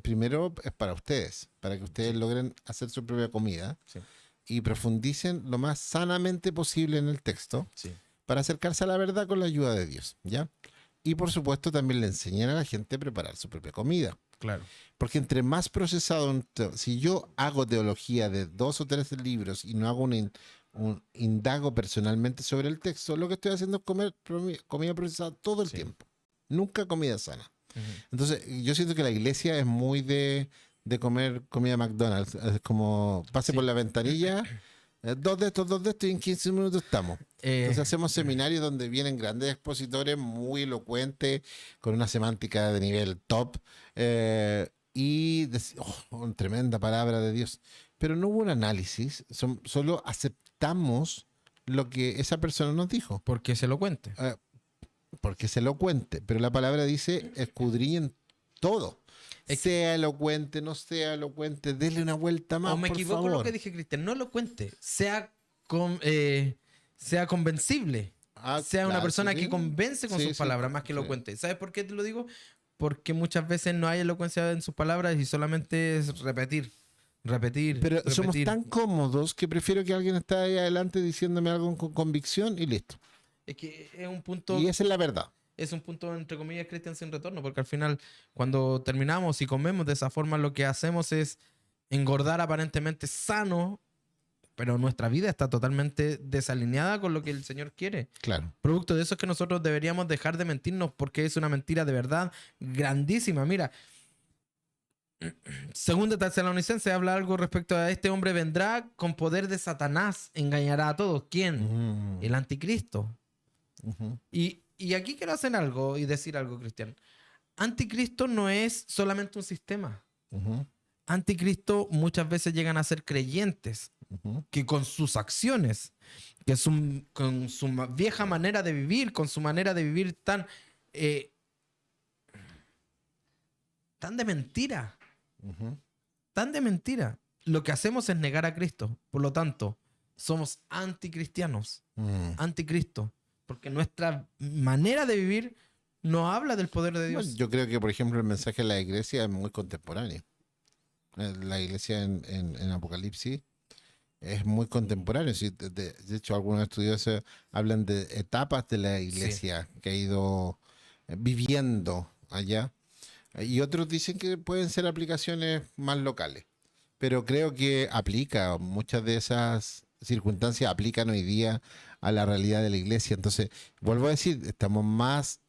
primero es para ustedes, para que ustedes logren hacer su propia comida Sí. y profundicen lo más sanamente posible en el texto Sí. para acercarse a la verdad con la ayuda de Dios, ¿ya? Y por supuesto también le enseñan a la gente a preparar su propia comida. Claro. Porque entre más procesado, si yo hago teología de 2 o 3 libros y no hago un indago personalmente sobre el texto, lo que estoy haciendo es comer comida procesada todo el Sí. tiempo. Nunca comida sana. Ujú. Entonces, yo siento que la iglesia es muy de comer comida McDonald's. Es como pase Sí. por la ventanilla, 2 de estos y en 15 minutos estamos. Entonces hacemos seminarios donde vienen grandes expositores muy elocuentes, con una semántica de nivel top, tremenda palabra de Dios. Pero no hubo un análisis, solo aceptamos lo que esa persona nos dijo, Porque se lo cuente. porque es elocuente. Pero la palabra dice, escudriñen todo. Sea elocuente, no sea elocuente, denle una vuelta más, O me por equivoco favor. lo que dije, Cristian. No lo cuente. Sea convencible. Sea una Claro, persona sí, que convence con sí, sus sí, palabras más que sí. lo cuente. ¿Sabes por qué te lo digo? Porque muchas veces no hay elocuencia en sus palabras y solamente es repetir. Pero somos repetir. tan cómodos que prefiero que alguien esté ahí adelante diciéndome algo con convicción y listo. Es que es un punto... Y esa es la verdad. Es un punto, entre comillas, Cristian, sin retorno, porque al final, cuando terminamos y comemos de esa forma, lo que hacemos es engordar aparentemente sano, pero nuestra vida está totalmente desalineada con lo que el Señor quiere. Claro. Producto de eso es que nosotros deberíamos dejar de mentirnos porque es una mentira de verdad grandísima. Mira, Segunda Tesalonicenses habla algo respecto a este hombre vendrá con poder de Satanás, engañará a todos. ¿Quién? El anticristo. Ujú, Y aquí quiero hacer algo y decir algo, Cristian. Anticristo no es solamente un sistema. ujú, Anticristo muchas veces llegan a ser creyentes ujú. que con sus acciones, con su vieja manera de vivir, con su manera de vivir eh, tan de mentira, Ujú. tan de mentira, lo que hacemos es negar a Cristo. Por lo tanto, somos anticristianos, Mm. anticristo, porque nuestra manera de vivir no habla del poder de Bueno, Dios. yo creo que, por ejemplo, el mensaje de la iglesia es muy contemporáneo. La iglesia en Apocalipsis es muy contemporáneo. Sí, de hecho, algunos estudiosos hablan de etapas de la Sí. iglesia que ha ido viviendo allá. Y otros dicen que pueden ser aplicaciones más locales. Pero creo que aplica, muchas de esas circunstancias aplican hoy día a la realidad de la iglesia. Entonces, vuelvo a decir, estamos más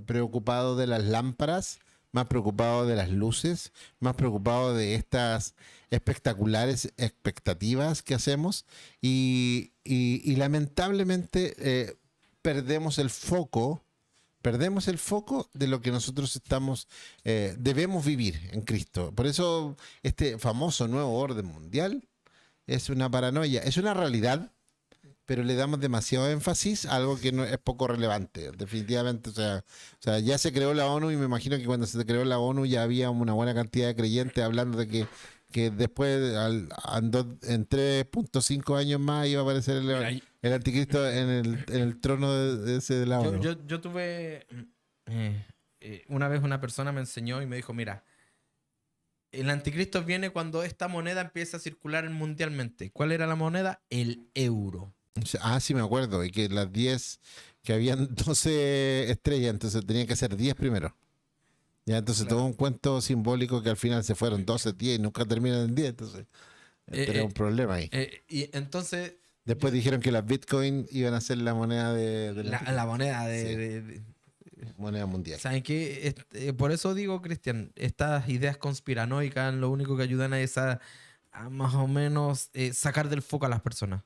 preocupados de las lámparas, más preocupados de las luces, más preocupados de estas espectaculares expectativas que hacemos y lamentablemente perdemos el foco de lo que nosotros debemos vivir en Cristo. Por eso este famoso nuevo orden mundial es una paranoia, es una realidad, pero le damos demasiado énfasis a algo que no es poco relevante, definitivamente. O sea, ya se creó la ONU y me imagino que cuando se creó la ONU ya había una buena cantidad de creyentes hablando de que después, en 3.5 años más, iba a aparecer Mira, el anticristo en el trono de ese de la ONU. yo tuve una vez una persona me enseñó y me dijo, mira, el anticristo viene cuando esta moneda empieza a circular mundialmente. ¿Cuál era la moneda? El euro. Sí, me acuerdo. Y que las 10 que habían 12 estrellas, entonces tenían que ser 10 primero. Ya, entonces todo Claro. un cuento simbólico que al final se fueron 12, 10 y nunca terminan en 10. Entonces, tenemos un Eh, problema ahí. y entonces, Después dijeron que las Bitcoin iban a ser la moneda del la anticristo. moneda Sí, moneda mundial. ¿saben qué? Por eso digo, Cristian, estas ideas conspiranoicas lo único que ayudan es a más o menos sacar del foco a las personas.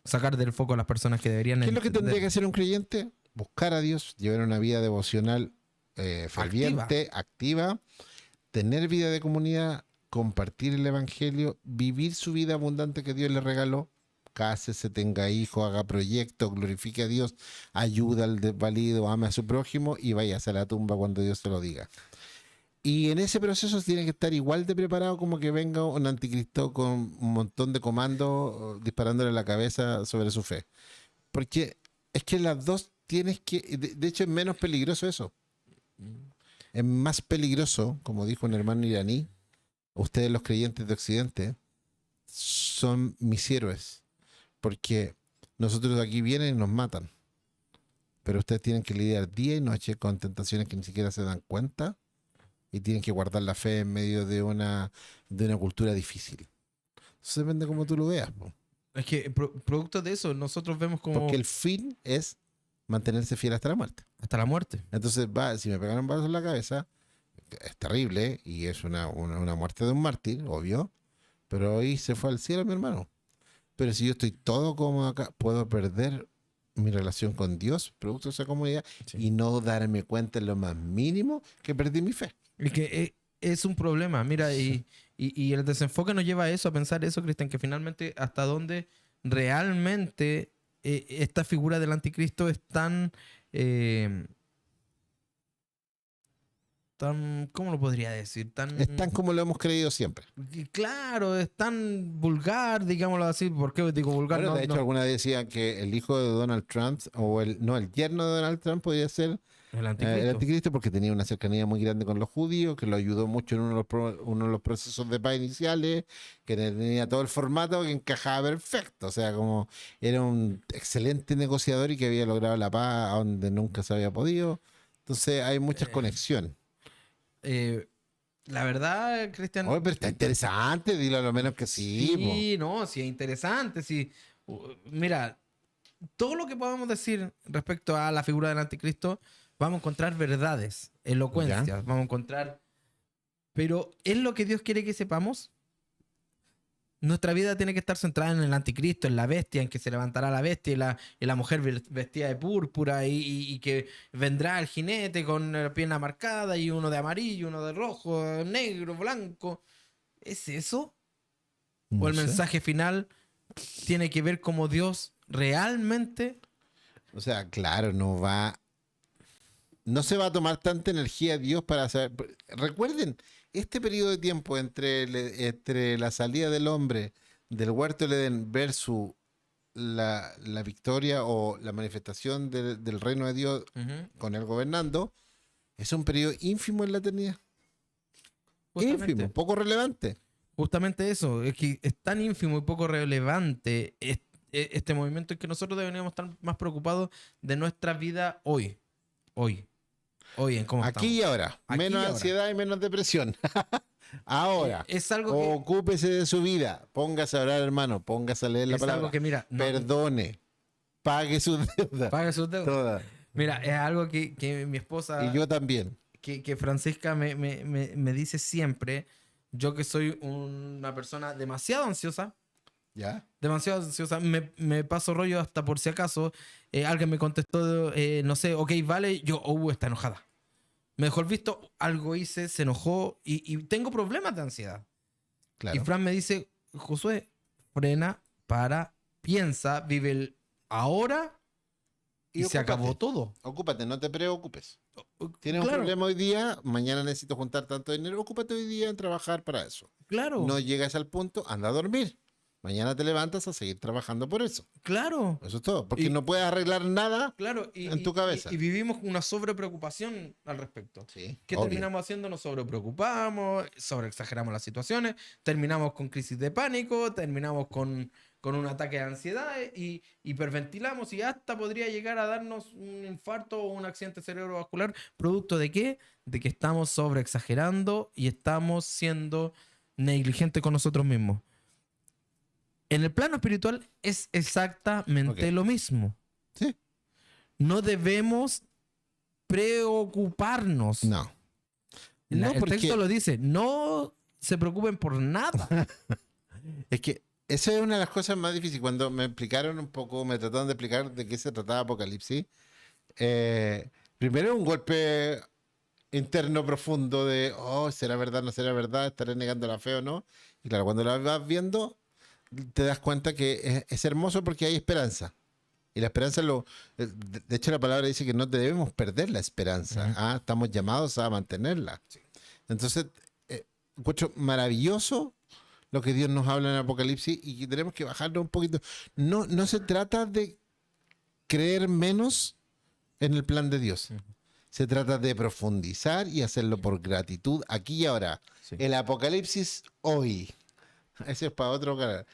Sacar del foco a las personas que deberían ¿Qué es lo que tendría entender. que hacer un creyente? Buscar a Dios, llevar una vida devocional Activa. ferviente, activa, tener vida de comunidad, compartir el evangelio, vivir su vida abundante que Dios le regaló. Cásese, tenga hijos, haga proyectos, glorifique a Dios, ayuda al desvalido, ame a su prójimo y váyase a la tumba cuando Dios se lo diga. Y en ese proceso tiene que estar igual de preparado como que venga un anticristo con un montón de comandos disparándole la cabeza sobre su fe. Porque es que las dos tienes que, de hecho es menos peligroso eso. Es más peligroso, como dijo un hermano iraní, ustedes los creyentes de Occidente son mis héroes, porque nosotros de aquí vienen y nos matan, pero ustedes tienen que lidiar día y noche con tentaciones que ni siquiera se dan cuenta y tienen que guardar la fe en medio de una cultura difícil. Eso depende de cómo tú lo veas, po. Es que producto de eso, nosotros vemos Porque como el fin es mantenerse fiel hasta la muerte. hasta la muerte. Entonces, si me pegaron un balazo en la cabeza, es terrible y es una muerte de un mártir, obvio, pero hoy se fue al cielo mi hermano. Pero si yo estoy todo cómodo acá, puedo perder mi relación con Dios, producto de esa comodidad, Sí. y no darme cuenta en lo más mínimo que perdí mi fe. Es que es un problema, mira, y el desenfoque nos lleva a eso, a pensar eso, Cristian, que finalmente hasta dónde realmente esta figura del anticristo es eh, tan, ¿cómo lo podría decir? Es tan como lo hemos creído siempre. Claro, es tan vulgar, digámoslo así. ¿Por qué digo vulgar? Bueno, No, de hecho, no. alguna vez decían que el hijo de Donald Trump, o el yerno de Donald Trump podía ser El el anticristo. anticristo porque tenía una cercanía muy grande con los judíos, que lo ayudó mucho en uno de los procesos de paz iniciales, que tenía todo el formato que encajaba perfecto. O sea, como era un excelente negociador y que había logrado la paz a donde nunca se había podido. Entonces hay muchas Eh, conexiones. eh, la verdad, Cristian, Oye, pero está interesante, dilo a lo menos que sí, po. sí, no, sí es interesante, sí. Mira, todo lo que podamos decir respecto a la figura del anticristo, vamos a encontrar verdades, ¿Ya? elocuencias, vamos a encontrar. Pero ¿es lo que Dios quiere que sepamos? Nuestra vida tiene que estar centrada en el anticristo, en la bestia, en que se levantará la bestia y la mujer vestida de púrpura y que vendrá el jinete con la pierna marcada y uno de amarillo, uno de rojo, negro, blanco. ¿Es eso? ¿O No el sé. mensaje final tiene que ver como Dios realmente? O sea, claro, no se va a tomar tanta energía Dios para saber. Recuerden, este periodo de tiempo entre la salida del hombre del huerto del Edén versus la victoria o la manifestación del reino de Dios Ujú. con él gobernando, es un periodo ínfimo en la eternidad. Justamente. Ínfimo, poco relevante. Justamente eso, es que es tan ínfimo y poco relevante este movimiento en que nosotros deberíamos estar más preocupados de nuestra vida hoy. Hoy, en cómo Aquí y estamos. ahora. Aquí Menos y ahora. ansiedad y menos depresión. Ahora. Es algo que, Ocúpese de su vida. Póngase a orar, hermano. Póngase a leer la es algo palabra. que mira, no, Perdone. Pague sus deudas. pague sus deudas. Todas. Mira, es algo que mi esposa, Y yo también. que Francisca me dice siempre, yo que soy una persona ¿Ya? demasiado ansiosa, me paso rollo hasta por si acaso alguien me contestó, no sé, ok, vale, yo, está enojada. Me dejó el visto, algo hice, se enojó y tengo problemas de ansiedad. Claro. Y Fran me dice, Josué, frena, para, piensa, vive el ahora y se ocúpate. acabó todo. Ocúpate, no te preocupes. Tienes un Claro, problema hoy día, mañana necesito juntar tanto dinero, ocúpate hoy día en trabajar para eso. claro, No llegas al punto, anda a dormir. Mañana te levantas a seguir trabajando por eso. claro. Eso es todo. Porque Y- no puedes arreglar nada Claro, en tu cabeza. y vivimos una sobrepreocupación al respecto. Sí, ¿Qué obvio. terminamos haciendo? Nos sobrepreocupamos, sobreexageramos las situaciones, terminamos con crisis de pánico, terminamos con un ataque de ansiedad y hiperventilamos y hasta podría llegar a darnos un infarto o un accidente cerebrovascular. ¿Producto de qué? De que estamos sobreexagerando y estamos siendo negligentes con nosotros mismos. En el plano espiritual es exactamente Ok. lo mismo. Sí. No debemos preocuparnos. No. No, El porque texto lo dice, no se preocupen por nada. es que eso es una de las cosas más difíciles. Cuando me explicaron un poco, me trataron de explicar de qué se trataba Apocalipsis. Primero un golpe interno profundo de, oh, ¿será verdad, no será verdad? ¿Estaré negando la fe o no? Y claro, cuando la vas viendo, te das cuenta que es hermoso porque hay esperanza. Y la esperanza, de hecho la palabra dice que no debemos perder la esperanza. Ujú. ¿Ah? Estamos llamados a mantenerla. Entonces, encuentro maravilloso lo que Dios nos habla en Apocalipsis y que tenemos que bajarlo un poquito. No se trata de creer menos en el plan de Dios. Ujú. Se trata de profundizar y hacerlo por gratitud aquí y ahora. Sí. El Apocalipsis hoy. Ese es para otro canal.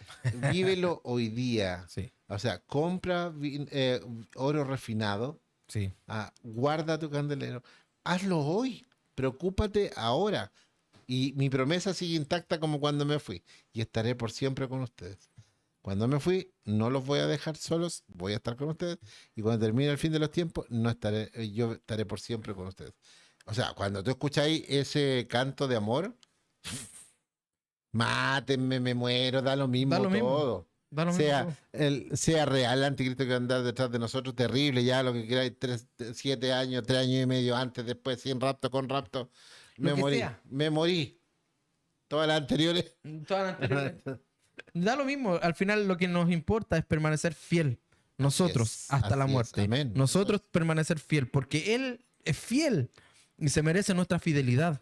Vívelo hoy día. Sí, O sea, compra oro refinado, sí. guarda tu candelero, hazlo hoy, preocúpate ahora. Y mi promesa sigue intacta como cuando me fui. Y estaré por siempre con ustedes. Cuando me fui, no los voy a dejar solos, voy a estar con ustedes. Y cuando termine el fin de los tiempos, no estaré, yo estaré por siempre con ustedes. O sea, cuando tú escucháis ese canto de amor, mátenme, me muero, da lo mismo Da lo mismo. todo. Da lo mismo todo. Sea real el anticristo que va a andar detrás de nosotros, terrible, ya lo que queráis, 7 años, 3 años y medio antes, después, sin rapto, con rapto, Lo que sea. me morí. Todas las anteriores. Todas las anteriores. Da lo mismo. Al final lo que nos importa es permanecer fiel. Nosotros, es, hasta la así es. muerte. Amén. Nosotros permanecer fiel, porque Él es fiel y se merece nuestra fidelidad.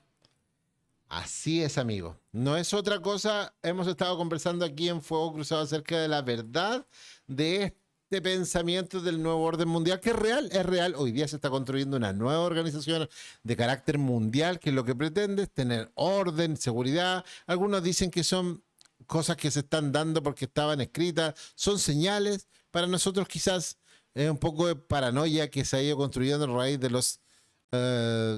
Así es, amigo. No es otra cosa. Hemos estado conversando aquí en Fuego Cruzado acerca de la verdad de este pensamiento del nuevo orden mundial, que es real, es real. Hoy día se está construyendo una nueva organización de carácter mundial que lo que pretende es tener orden, seguridad. Algunos dicen que son cosas que se están dando porque estaban escritas, son señales. Para nosotros quizás es un poco de paranoia que se ha ido construyendo a raíz de los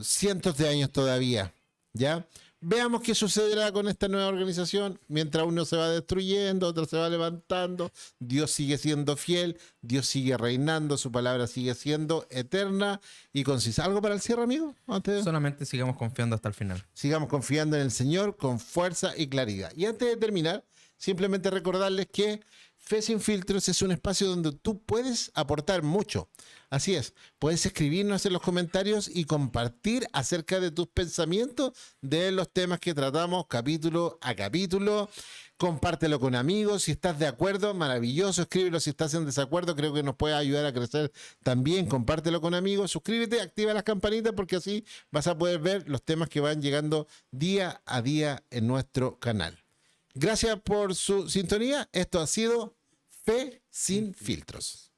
cientos de años todavía, ¿ya? Veamos qué sucederá con esta nueva organización. Mientras uno se va destruyendo, otro se va levantando, Dios sigue siendo fiel, Dios sigue reinando, su palabra sigue siendo eterna y concisa. ¿Algo para el cierre, amigo? Solamente sigamos confiando hasta el final. Sigamos confiando en el Señor con fuerza y claridad. Y antes de terminar, simplemente recordarles que Fe Sin Filtros es un espacio donde tú puedes aportar mucho. Así es, puedes escribirnos en los comentarios y compartir acerca de tus pensamientos de los temas que tratamos capítulo a capítulo. Compártelo con amigos. Si estás de acuerdo, maravilloso. Escríbelo si estás en desacuerdo. Creo que nos puede ayudar a crecer también. Compártelo con amigos. Suscríbete, activa las campanitas porque así vas a poder ver los temas que van llegando día a día en nuestro canal. Gracias por su sintonía. Esto ha sido Fe Sin Filtros.